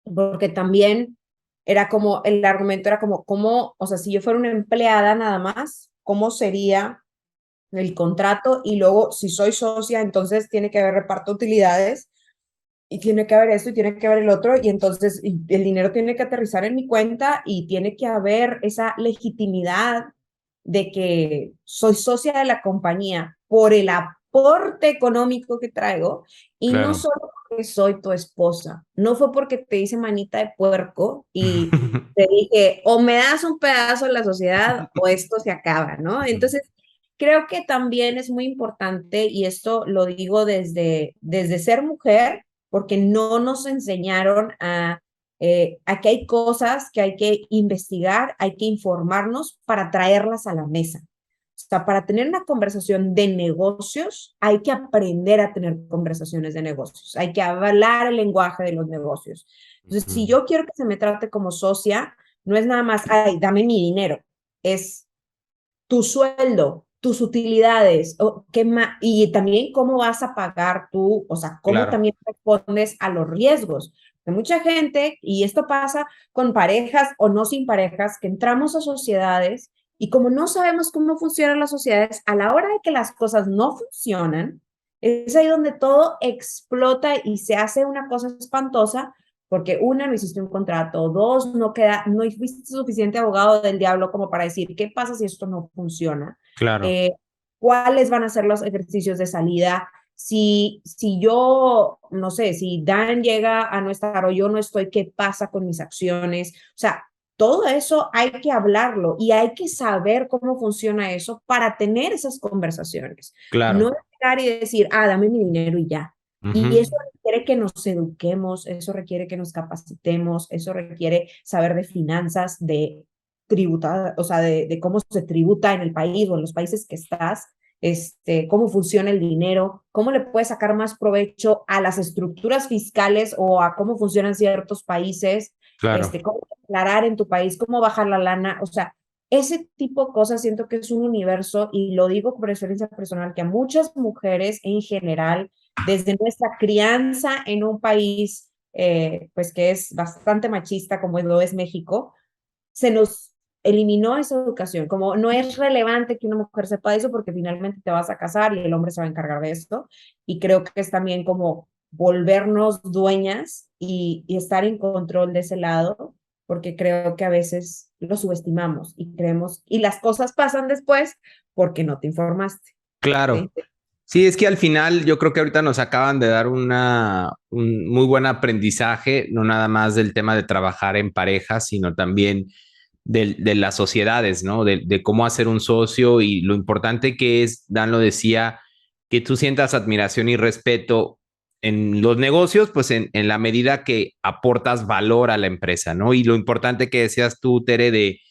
B: Porque también era como, el argumento era como, ¿cómo, o sea, si yo fuera una empleada nada más, cómo sería el contrato? Y luego, si soy socia, entonces tiene que haber reparto de utilidades y tiene que haber esto y tiene que haber el otro, y entonces el dinero tiene que aterrizar en mi cuenta y tiene que haber esa legitimidad de que soy socia de la compañía por el aporte económico que traigo, y no
A: Claro.
B: solo porque soy tu esposa, no fue porque te hice manita de puerco y te dije, o me das un pedazo de la sociedad o esto se acaba, ¿no? Entonces, creo que también es muy importante, y esto lo digo desde ser mujer, porque no nos enseñaron a que hay cosas que hay que investigar, hay que informarnos para traerlas a la mesa. O sea, para tener una conversación de negocios, hay que aprender a tener conversaciones de negocios, hay que hablar el lenguaje de los negocios. Entonces, si yo quiero que se me trate como socia, no es nada más, ay, dame mi dinero, es tu sueldo, tus utilidades, y también cómo vas a pagar tú, o sea, cómo
A: Claro.
B: también respondes a los riesgos. De mucha gente, y esto pasa con parejas o no sin parejas, que entramos a sociedades y como no sabemos cómo funcionan las sociedades, a la hora de que las cosas no funcionan, es ahí donde todo explota y se hace una cosa espantosa, porque una, no hiciste un contrato, dos, no fuiste suficiente abogado del diablo como para decir, ¿qué pasa si esto no funciona?
A: Claro.
B: Eh, ¿Cuáles van a ser los ejercicios de salida? Si yo, no sé, si Dan llega a no estar o yo no estoy, ¿qué pasa con mis acciones? O sea, todo eso hay que hablarlo y hay que saber cómo funciona eso para tener esas conversaciones.
A: Claro.
B: No llegar y decir, dame mi dinero y ya. Y
A: Ujú.
B: eso requiere que nos eduquemos, eso requiere que nos capacitemos, eso requiere saber de finanzas, de tributar, o sea, de cómo se tributa en el país o en los países que estás, cómo funciona el dinero, cómo le puedes sacar más provecho a las estructuras fiscales o a cómo funcionan ciertos países,
A: Claro.
B: cómo declarar en tu país, cómo bajar la lana, o sea, ese tipo de cosas siento que es un universo y lo digo por experiencia personal, que a muchas mujeres en general desde nuestra crianza en un país pues que es bastante machista como lo es México, se nos eliminó esa educación, como no es relevante que una mujer sepa eso porque finalmente te vas a casar y el hombre se va a encargar de esto y creo que es también como volvernos dueñas y estar en control de ese lado porque creo que a veces lo subestimamos y creemos y las cosas pasan después porque no te informaste.
A: Claro.
B: ¿Sí?
A: Sí, es que al final yo creo que ahorita nos acaban de dar un muy buen aprendizaje, no nada más del tema de trabajar en pareja, sino también de las sociedades, ¿no? De cómo hacer un socio y lo importante que es, Dan lo decía, que tú sientas admiración y respeto en los negocios, pues en la medida que aportas valor a la empresa, ¿no? Y lo importante que decías tú, Tere, de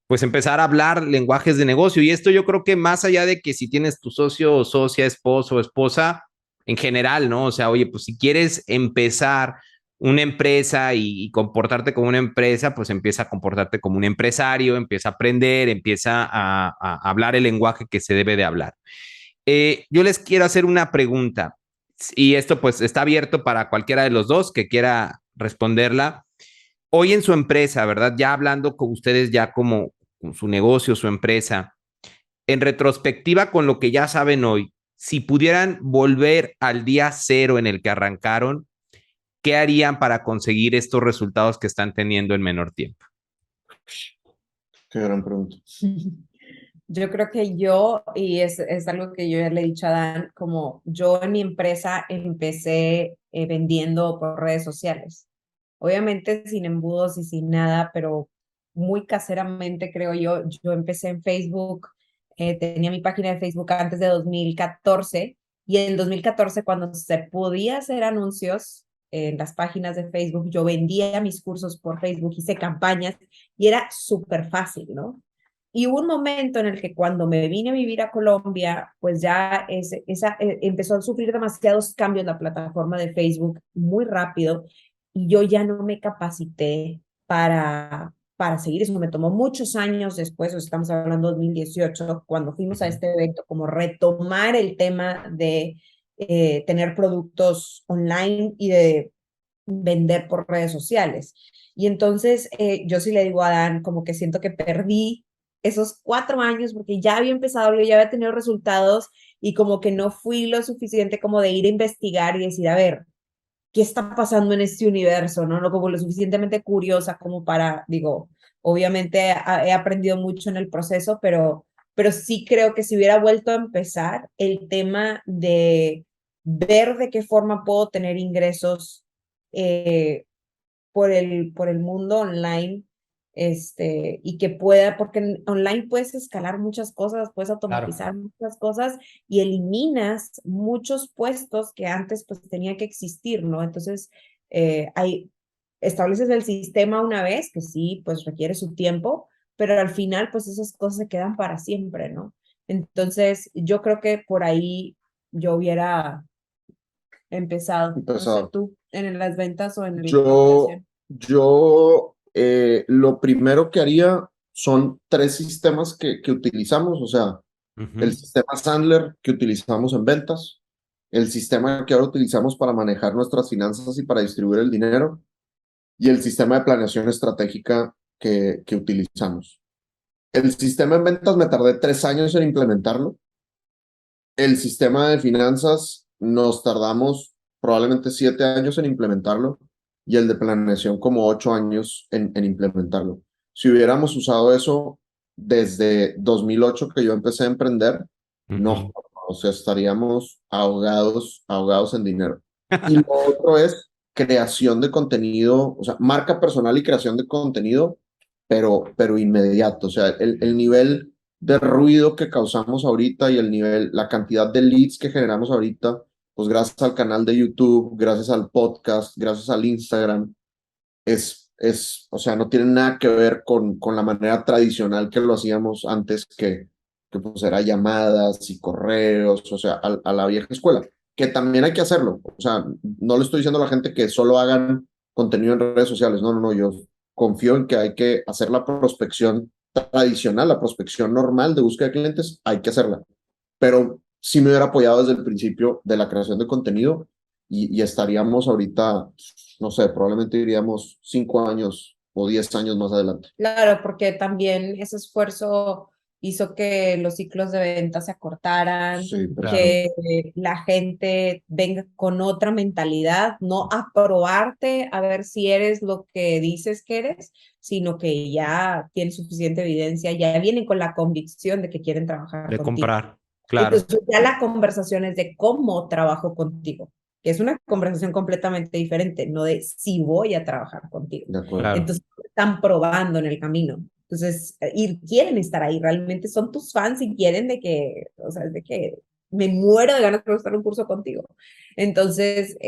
A: pues empezar a hablar lenguajes de negocio. Y esto yo creo que más allá de que si tienes tu socio o socia, esposo o esposa, en general, ¿no? O sea, oye, pues si quieres empezar una empresa y comportarte como una empresa, pues empieza a comportarte como un empresario, empieza a aprender, empieza a hablar el lenguaje que se debe de hablar. Yo les quiero hacer una pregunta y esto pues está abierto para cualquiera de los dos que quiera responderla. Hoy en su empresa, ¿verdad? Ya hablando con ustedes ya como con su negocio, su empresa, en retrospectiva con lo que ya saben hoy, si pudieran volver al día cero en el que arrancaron, ¿qué harían para conseguir estos resultados que están teniendo en menor tiempo?
C: Qué gran pregunta.
B: Yo creo que yo, y es algo que yo ya le he dicho a Dan, como yo en mi empresa empecé vendiendo por redes sociales. Obviamente sin embudos y sin nada, pero muy caseramente creo yo. Yo empecé en Facebook, tenía mi página de Facebook antes de 2014 y en 2014 cuando se podía hacer anuncios en las páginas de Facebook, yo vendía mis cursos por Facebook, hice campañas y era súper fácil, ¿no? Y hubo un momento en el que cuando me vine a vivir a Colombia, pues ya empezó a sufrir demasiados cambios la plataforma de Facebook muy rápido y yo ya no me capacité para seguir eso. Me tomó muchos años después, estamos hablando de 2018, cuando fuimos a este evento, como retomar el tema de tener productos online y de vender por redes sociales. Y entonces yo sí le digo a Dan, como que siento que perdí esos 4 años porque ya había empezado, ya había tenido resultados y como que no fui lo suficiente como de ir a investigar y decir, a ver, ¿qué está pasando en este universo? ¿No? No como lo suficientemente curiosa como para, digo, obviamente he aprendido mucho en el proceso, pero sí creo que si hubiera vuelto a empezar, el tema de ver de qué forma puedo tener ingresos eh, por el mundo online, y que pueda, porque online puedes escalar muchas cosas, puedes
A: Claro.
B: automatizar muchas cosas y eliminas muchos puestos que antes pues tenía que existir, ¿no? Entonces, estableces el sistema una vez, que sí, pues requiere su tiempo, pero al final pues esas cosas se quedan para siempre, ¿no? Entonces, yo creo que por ahí yo hubiera empezado, no sé,
C: Empezado.
B: tú, en las ventas o en la
C: Yo,
B: operación.
C: yo lo primero que haría son tres sistemas que utilizamos, o sea, el
A: Ujú.
C: sistema Sandler que utilizamos en ventas, el sistema que ahora utilizamos para manejar nuestras finanzas y para distribuir el dinero, y el sistema de planeación estratégica que utilizamos. El sistema en ventas me tardé 3 años en implementarlo. El sistema de finanzas nos tardamos probablemente 7 años en implementarlo y el de planeación como 8 años en implementarlo. Si hubiéramos usado eso desde 2008 que yo empecé a emprender, no,
A: Ujú.
C: o sea, estaríamos ahogados en dinero. Y lo otro es creación de contenido, o sea, marca personal y creación de contenido, pero inmediato. O sea, el nivel de ruido que causamos ahorita y el nivel, la cantidad de leads que generamos ahorita pues gracias al canal de YouTube, gracias al podcast, gracias al Instagram, o sea, no tiene nada que ver con la manera tradicional que lo hacíamos antes, que pues era llamadas y correos, o sea, a la vieja escuela, que también hay que hacerlo. O sea, no le estoy diciendo a la gente que solo hagan contenido en redes sociales, no, no, no, yo confío en que hay que hacer la prospección tradicional, la prospección normal de búsqueda de clientes, hay que hacerla. Pero sí me hubiera apoyado desde el principio de la creación de contenido y estaríamos ahorita, no sé, probablemente iríamos 5 años o 10 años más adelante.
B: Claro, porque también ese esfuerzo hizo que los ciclos de venta se acortaran,
C: Sí,
A: Claro.
B: que la gente venga con otra mentalidad, no a probarte a ver si eres lo que dices que eres, sino que ya tienen suficiente evidencia, ya vienen con la convicción de que quieren trabajar
A: De
B: contigo.
A: comprar, claro.
B: Entonces ya la conversación es de cómo trabajo contigo, que es una conversación completamente diferente, no de si voy a trabajar contigo.
C: de acuerdo.
A: Claro.
B: Entonces están probando en el camino. Entonces, y quieren estar ahí, realmente son tus fans y quieren de que, o sea, de que me muero de ganas de estar un curso contigo. Entonces,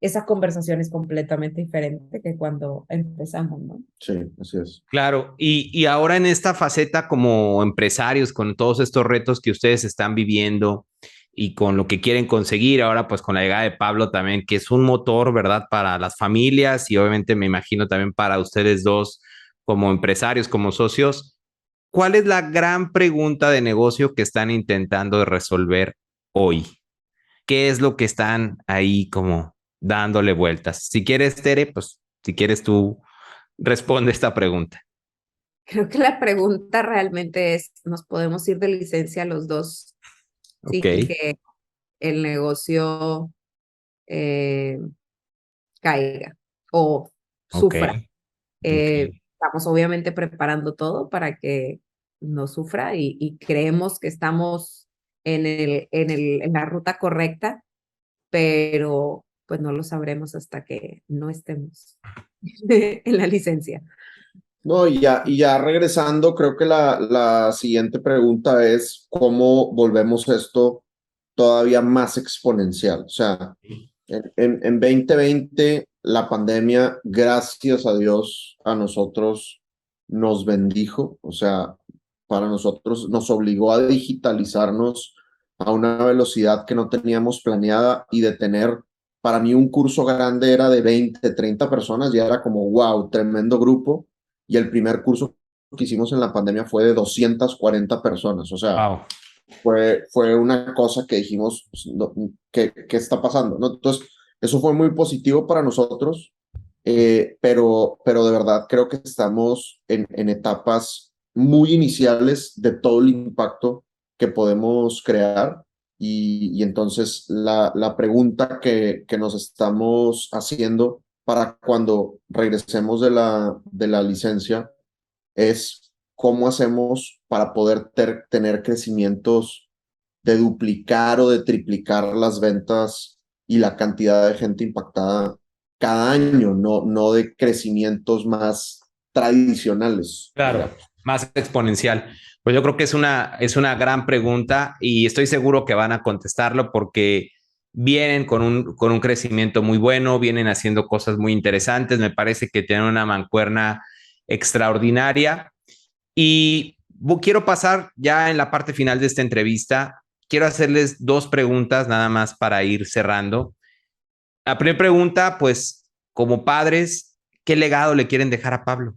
B: esa conversación es completamente diferente que cuando empezamos, ¿no?
C: Sí, así es.
A: Claro, y ahora en esta faceta como empresarios, con todos estos retos que ustedes están viviendo y con lo que quieren conseguir, ahora pues con la llegada de Pablo también, que es un motor, ¿verdad? Para las familias y obviamente me imagino también para ustedes dos como empresarios, como socios, ¿cuál es la gran pregunta de negocio que están intentando resolver hoy? ¿Qué es lo que están ahí como dándole vueltas? Si quieres, Tere, pues si quieres tú responde esta pregunta.
B: Creo que la pregunta realmente es, ¿nos podemos ir de licencia los dos
A: Ok,
B: sin que el negocio eh, caiga o
A: ok,
B: sufra?
A: ok.
B: Estamos obviamente preparando todo para que no sufra y creemos que estamos en la ruta correcta, pero pues no lo sabremos hasta que no estemos en la licencia.
C: No, y ya regresando, creo que la siguiente pregunta es cómo volvemos esto todavía más exponencial. O sea, en 2020, la pandemia, gracias a Dios, a nosotros nos bendijo. O sea, para nosotros nos obligó a digitalizarnos a una velocidad que no teníamos planeada y de tener, para mí un curso grande era de 20, 30 personas, ya era como, wow, tremendo grupo. Y el primer curso que hicimos en la pandemia fue de 240 personas. O sea,
A: Wow.
C: fue una cosa que dijimos, pues, no, ¿qué está pasando? ¿No? Entonces, eso fue muy positivo para nosotros, pero de verdad creo que estamos en etapas muy iniciales de todo el impacto que podemos crear. Y entonces la pregunta que nos estamos haciendo para cuando regresemos de la licencia es cómo hacemos para poder tener crecimientos de duplicar o de triplicar las ventas y la cantidad de gente impactada cada año, no de crecimientos más tradicionales,
A: Claro,
C: digamos.
A: más exponencial. Pues yo creo que es una gran pregunta y estoy seguro que van a contestarlo porque vienen con un crecimiento muy bueno, vienen haciendo cosas muy interesantes, me parece que tienen una mancuerna extraordinaria y quiero pasar ya en la parte final de esta entrevista, quiero hacerles dos preguntas nada más para ir cerrando. La primera pregunta, pues como padres, ¿qué legado le quieren dejar a Pablo?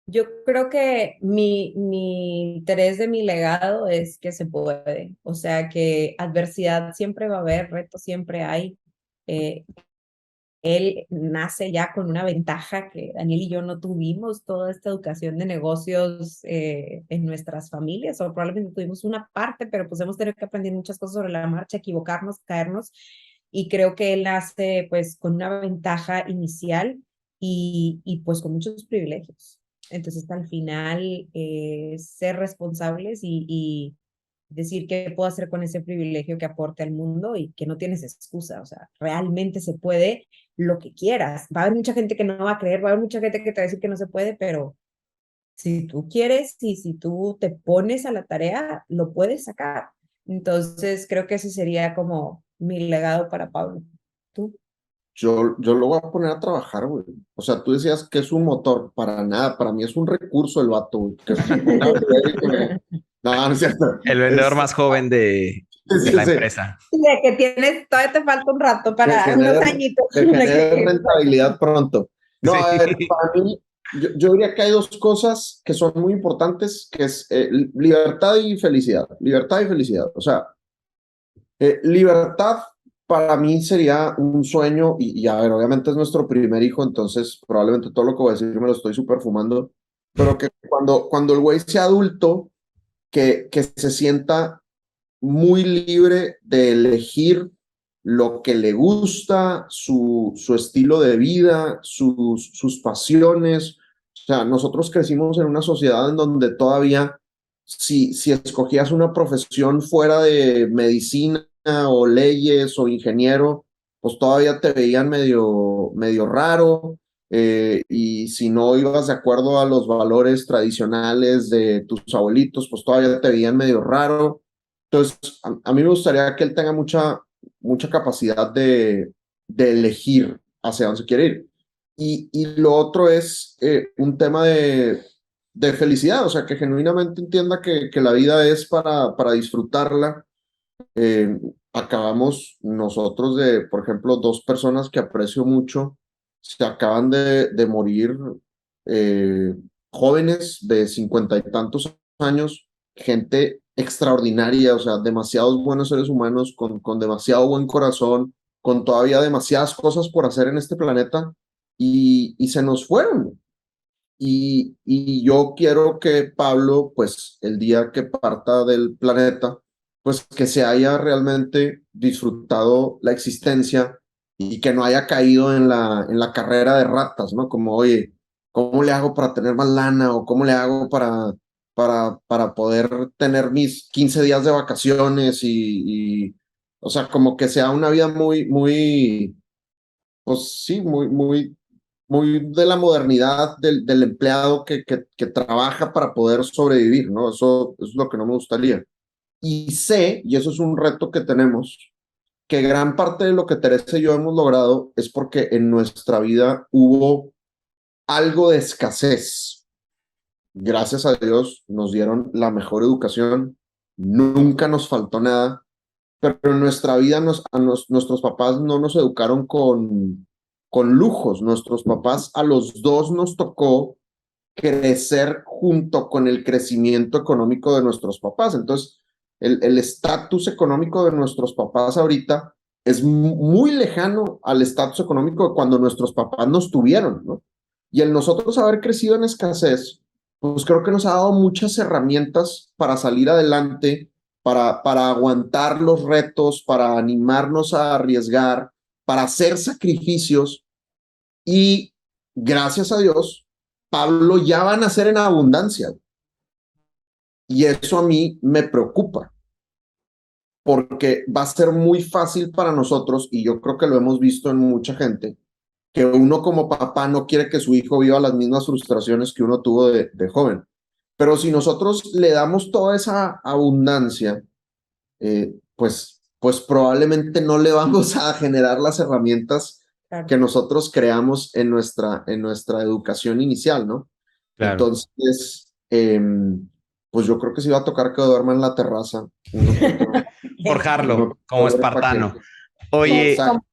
B: Yo creo que mi interés de mi legado es que se puede, o sea que adversidad siempre va a haber, retos siempre hay. Eh, Él nace ya con una ventaja que Daniel y yo no tuvimos, toda esta educación de negocios en nuestras familias, o probablemente tuvimos una parte, pero pues hemos tenido que aprender muchas cosas sobre la marcha, equivocarnos, caernos, y creo que él nace pues con una ventaja inicial y pues con muchos privilegios. Entonces al final ser responsables y decir qué puedo hacer con ese privilegio que aporte al mundo y que no tienes excusa, o sea, realmente se puede lo que quieras. Va a haber mucha gente que no va a creer, va a haber mucha gente que te va a decir que no se puede, pero si tú quieres y si tú te pones a la tarea, lo puedes sacar. Entonces, creo que ese sería como mi legado para Pablo. ¿Tú?
C: Yo lo voy a poner a trabajar, güey. O sea, tú decías que es un motor, para nada, para mí es un recurso el vato, güey. Que se ponga a beber y No, no es cierto.
A: El vendedor más joven de
C: Sí,
A: la
C: sí,
A: empresa.
B: De que tienes, todavía te falta un rato
C: que
B: para unos
C: genere,
B: añitos.
C: que genere rentabilidad pronto. No, a ver,
A: Sí.
C: para mí, yo diría que hay dos cosas que son muy importantes, que es libertad y felicidad. Libertad y felicidad. O sea, libertad para mí sería un sueño, y a ver, obviamente es nuestro primer hijo, entonces probablemente todo lo que voy a decir me lo estoy super fumando, pero que cuando el güey sea adulto, que se sienta muy libre de elegir lo que le gusta, su estilo de vida, sus pasiones. O sea, nosotros crecimos en una sociedad en donde todavía, si escogías una profesión fuera de medicina o leyes o ingeniero, pues todavía te veían medio raro. Y si no ibas de acuerdo a los valores tradicionales de tus abuelitos, pues todavía te veían medio raro. Entonces, a mí me gustaría que él tenga mucha capacidad de elegir hacia dónde se quiere ir. Y lo otro es un tema de felicidad, o sea, que genuinamente entienda que la vida es para disfrutarla. Eh, Acabamos nosotros por ejemplo, dos personas que aprecio mucho, se acaban de morir, eh, jóvenes de 50 y tantos años, gente extraordinaria, o sea, demasiados buenos seres humanos con demasiado buen corazón, con todavía demasiadas cosas por hacer en este planeta y se nos fueron. Y yo quiero que Pablo, pues el día que parta del planeta, pues que se haya realmente disfrutado la existencia y que no haya caído en la carrera de ratas, ¿no? Como, oye, ¿cómo le hago para tener más lana? ¿O cómo le hago para poder tener mis 15 días de vacaciones? O sea, como que sea una vida pues sí, muy de la modernidad del empleado que trabaja para poder sobrevivir, ¿no? Eso es lo que no me gustaría. Y sé, y eso es un reto que tenemos, que gran parte de lo que Teresa y yo hemos logrado es porque en nuestra vida hubo algo de escasez. Gracias a Dios nos dieron la mejor educación, nunca nos faltó nada, pero en nuestra vida nuestros papás no nos educaron con lujos. Nuestros papás a los dos nos tocó crecer junto con el crecimiento económico de nuestros papás. Entonces, el estatus económico de nuestros papás ahorita es muy lejano al estatus económico de cuando nuestros papás nos tuvieron, ¿no? Y el nosotros haber crecido en escasez, pues creo que nos ha dado muchas herramientas para salir adelante, para aguantar los retos, para animarnos a arriesgar, para hacer sacrificios y gracias a Dios, Pablo ya van a ser en abundancia. Y eso a mí me preocupa, porque va a ser muy fácil para nosotros, y yo creo que lo hemos visto en mucha gente, que uno como papá no quiere que su hijo viva las mismas frustraciones que uno tuvo de joven. Pero si nosotros le damos toda esa abundancia, pues probablemente no le vamos a generar las herramientas
B: Claro.
C: que nosotros creamos en nuestra educación inicial, ¿no?
A: Claro.
C: Entonces, pues yo creo que sí va a tocar que duerma en la terraza.
A: Forjarlo
C: Uno
A: como
C: pobre
A: espartano.
B: Sí,
A: Oye,
C: exacto,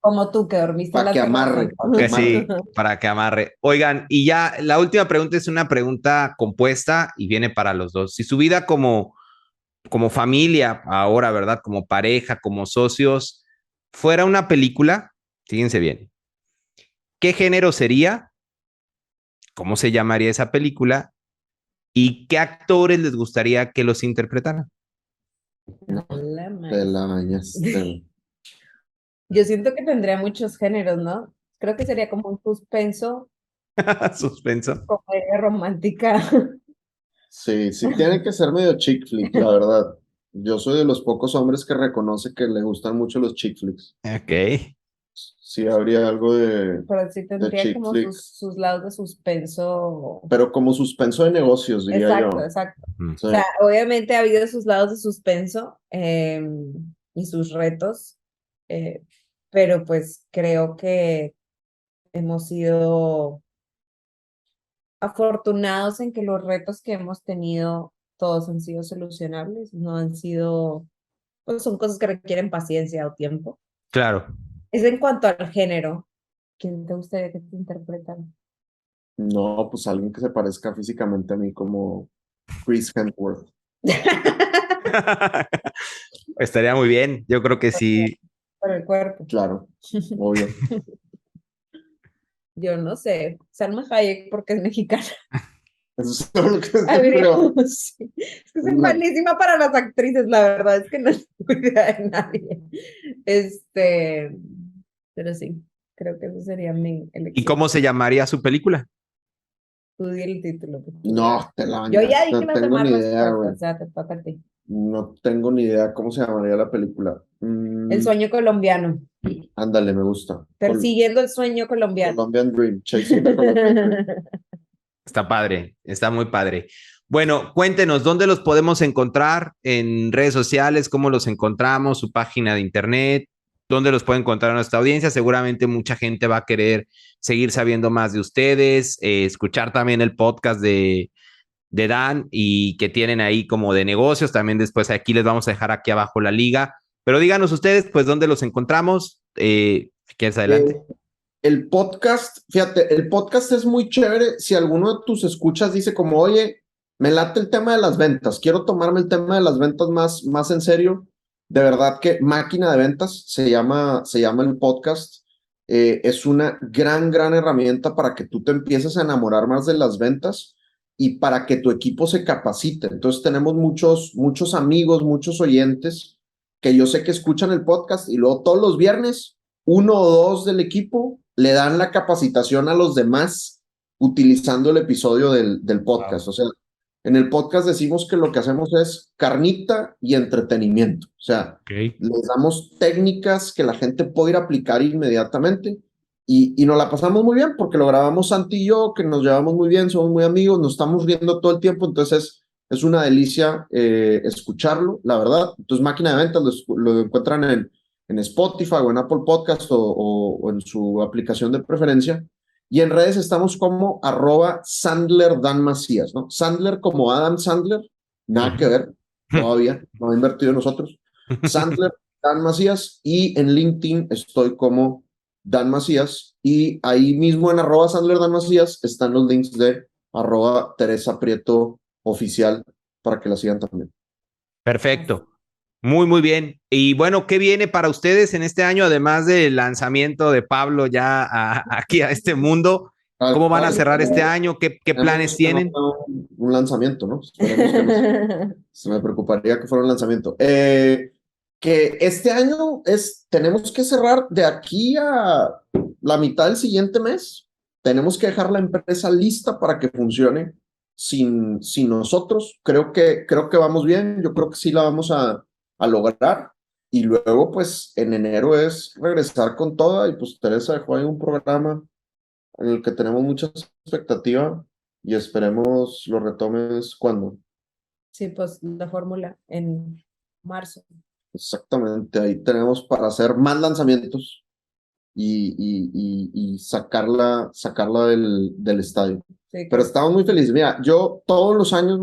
B: como tú que dormiste en
C: para
B: la
C: que
B: terraza.
C: amarre, para que amarre.
A: sí, para que amarre. Oigan, y ya la última pregunta es una pregunta compuesta y viene para los dos. Si su vida como familia ahora, ¿verdad? Como pareja, como socios, fuera una película, fíjense bien, ¿qué género sería? ¿Cómo se llamaría esa película? ¿Y qué actores les gustaría que los interpretaran?
C: No,
B: La
C: te
B: maíz.
C: la bañaste.
B: Yo siento que tendría muchos géneros, ¿no? Creo que sería como un suspenso,
A: Suspenso.
B: comedia romántica.
C: Sí, sí tiene que ser medio chick flick, la verdad. Yo soy de los pocos hombres que reconoce que le gustan mucho los chick flicks.
A: Ok.
C: Sí, habría algo
B: Pero sí
C: de
B: tendría
C: chick
B: como
C: flick,
B: sus lados de suspenso.
C: pero como suspenso de negocios, diría
B: Exacto,
C: yo.
B: exacto.
A: Ujú.
B: O
C: Sí.
B: sea, obviamente ha habido sus lados de suspenso y sus retos, eh, pero pues creo que hemos sido afortunados en que los retos que hemos tenido todos han sido solucionables, no han sido, pues son cosas que requieren paciencia o tiempo.
A: Claro.
B: Es en cuanto al género. ¿Quién te gustaría que te interpretan?
C: No, pues alguien que se parezca físicamente a mí como Chris Hemsworth.
A: Estaría muy bien. Yo creo que sí.
B: Por el cuerpo.
C: Claro, obvio.
B: Yo no sé. Salma Hayek porque es mexicana.
C: Eso es todo lo que se me
B: Habría,
C: ocurrió.
B: sí. Es que soy malísima para las actrices, la verdad es que no tengo idea de nadie. Este, pero sí, creo que eso sería mi
A: ¿Y
B: elección.
A: cómo se llamaría su película?
B: Tú di el título que tú veas.
C: No, te la
B: Yo ya
C: bañas.
B: dije
C: No
B: las
C: tengo
B: demás
C: ni idea, güey.
B: respuestas, ya te toca a ti.
C: No tengo ni idea cómo se llamaría la película.
B: El sueño colombiano.
C: Ándale, me gusta.
B: Persiguiendo el sueño colombiano.
C: Colombian Dream, Chasing the Colombian Dream.
A: Está padre, está muy padre. Bueno, cuéntenos, ¿dónde los podemos encontrar en redes sociales? ¿Cómo los encontramos? ¿Su página de internet? ¿Dónde los puede encontrar nuestra audiencia? Seguramente mucha gente va a querer seguir sabiendo más de ustedes, escuchar también el podcast de Dan y que tienen ahí como de negocios. También después aquí les vamos a dejar aquí abajo la liga. Pero díganos ustedes, pues, ¿dónde los encontramos? Si quieres,
C: Eh,
A: adelante.
C: el podcast, fíjate, el podcast es muy chévere si alguno de tus escuchas dice como, oye, me late el tema de las ventas, quiero tomarme el tema de las ventas más en serio. De verdad que Máquina de Ventas se llama el podcast. Es una gran herramienta para que tú te empieces a enamorar más de las ventas y para que tu equipo se capacite. Entonces tenemos muchos amigos, muchos oyentes que yo sé que escuchan el podcast y luego todos los viernes uno o dos del equipo le dan la capacitación a los demás utilizando el episodio del podcast.
A: Wow.
C: O sea, en el podcast decimos que lo que hacemos es carnita y entretenimiento. O sea,
A: Ok.
C: les damos técnicas que la gente puede ir a aplicar inmediatamente y nos la pasamos muy bien porque lo grabamos Santi y yo, que nos llevamos muy bien, somos muy amigos, nos estamos riendo todo el tiempo, entonces es una delicia escucharlo, la verdad. Entonces, Máquina de Ventas lo encuentran en Spotify o en Apple Podcast o en su aplicación de preferencia. Y en redes estamos como @Sandler Dan Macías, ¿no? Sandler como Adam Sandler, nada que ver, todavía, no ha invertido en nosotros. Sandler Dan Macías y en LinkedIn estoy como Dan Macías y ahí mismo en @Sandler Dan Macías están los links de @Teresa Prieto Oficial para que la sigan también.
A: Perfecto. Muy bien. Y bueno, ¿qué viene para ustedes en este año, además del lanzamiento de Pablo ya aquí a este mundo? ¿Cómo van a cerrar este año? ¿Qué planes
C: Esperemos que no
A: tienen?
C: sea un lanzamiento, ¿no? Esperemos que no sea. Se me preocuparía que fuera un lanzamiento. Que este año tenemos que cerrar de aquí a la mitad del siguiente mes. Tenemos que dejar la empresa lista para que funcione sin nosotros. Creo que vamos bien. Yo creo que sí la vamos a lograr. Y luego, pues, en enero es regresar con toda. Y pues Teresa dejó ahí un programa en el que tenemos mucha expectativa y esperemos lo retomes cuando.
B: Sí, pues la fórmula en marzo.
C: Exactamente, ahí tenemos para hacer más lanzamientos y sacarla del estadio.
B: Sí,
C: Pero
B: que
C: estamos muy felices. Mira, yo todos los años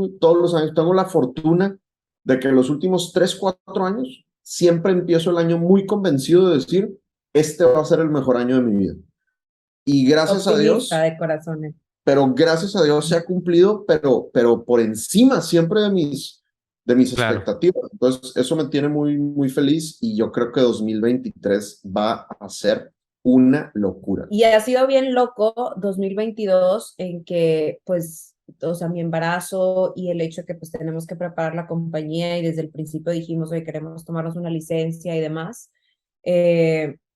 C: tengo la fortuna de que en los últimos 3 4 años siempre empiezo el año muy convencido de decir, este va a ser el mejor año de mi vida. Y
B: optimista de corazones.
C: gracias a Dios se ha cumplido, pero por encima siempre de mis
A: Claro.
C: expectativas. Entonces, eso me tiene muy feliz y yo creo que 2023 va a ser una locura.
B: Y ha sido bien loco 2022 en que, pues, o sea, mi embarazo y el hecho de que pues tenemos que preparar la compañía y desde el principio dijimos, oye, queremos tomarnos una licencia y demás.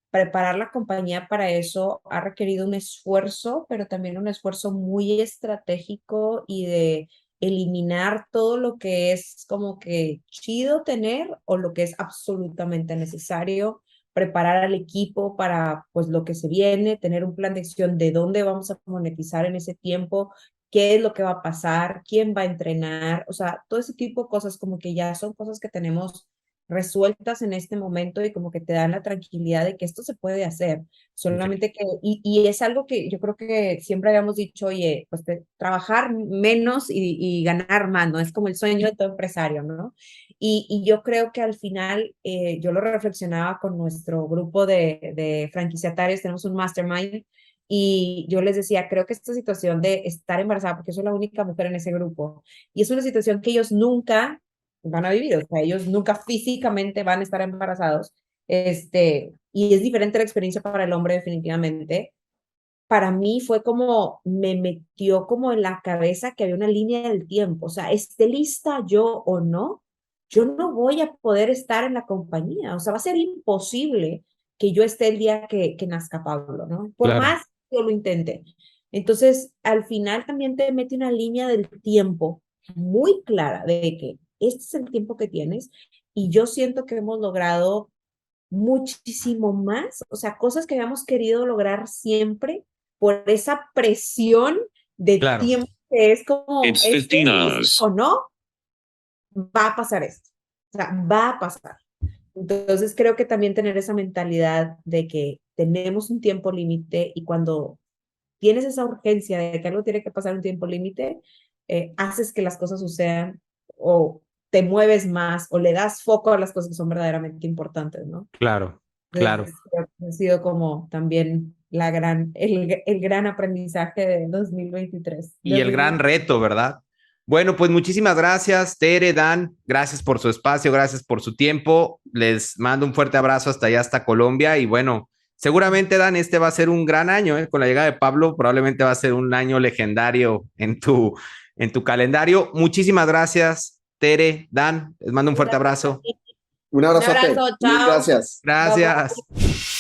B: Preparar la compañía para eso ha requerido un esfuerzo, pero también un esfuerzo muy estratégico y de eliminar todo lo que es como que chido tener o lo que es absolutamente necesario preparar al equipo para pues lo que se viene, tener un plan de acción de dónde vamos a monetizar en ese tiempo, qué es lo que va a pasar, quién va a entrenar, o sea, todo ese tipo de cosas como que ya son cosas que tenemos resueltas en este momento y como que te dan la tranquilidad de que esto se puede hacer. Solamente que, y es algo que yo creo que siempre habíamos dicho, oye, pues trabajar menos y ganar más, ¿no? Es como el sueño de todo empresario, ¿no? Y yo creo que al final, yo lo reflexionaba con nuestro grupo de franquiciatarios, tenemos un mastermind, y yo les decía, creo que esta situación de estar embarazada, porque yo soy la única mujer en ese grupo, y es una situación que ellos nunca van a vivir, o sea, ellos nunca físicamente van a estar embarazados, y es diferente la experiencia para el hombre definitivamente. Para mí fue como, me metió como en la cabeza que había una línea del tiempo, o sea, esté lista yo o no, yo no voy a poder estar en la compañía, o sea, va a ser imposible que yo esté el día que nazca Pablo, ¿no? Por
A: Claro.
B: más que yo lo intente. Entonces, al final también te mete una línea del tiempo muy clara de que este es el tiempo que tienes y yo siento que hemos logrado muchísimo más, o sea, cosas que habíamos querido lograr siempre por esa presión de
A: Claro.
B: tiempo que es como,
D: It's 15 hours.
B: o no, va a pasar esto, o sea, va a pasar. Entonces creo que también tener esa mentalidad de que tenemos un tiempo límite y cuando tienes esa urgencia de que algo tiene que pasar en un tiempo límite, haces que las cosas sucedan o te mueves más o le das foco a las cosas que son verdaderamente importantes, ¿no?
A: Claro, claro.
B: Entonces, creo que ha sido como también el gran aprendizaje de 2023.
A: Y el gran reto, ¿verdad? Bueno, pues muchísimas gracias, Tere, Dan. Gracias por su espacio, gracias por su tiempo. Les mando un fuerte abrazo hasta allá, hasta Colombia. Y bueno, seguramente, Dan, este va a ser un gran año, ¿eh? Con la llegada de Pablo, probablemente va a ser un año legendario en tu calendario. Muchísimas gracias, Tere, Dan. Les mando un fuerte abrazo.
C: Un
B: Un
C: abrazote.
B: abrazo,
C: Mil
B: chao.
C: gracias.
A: Gracias.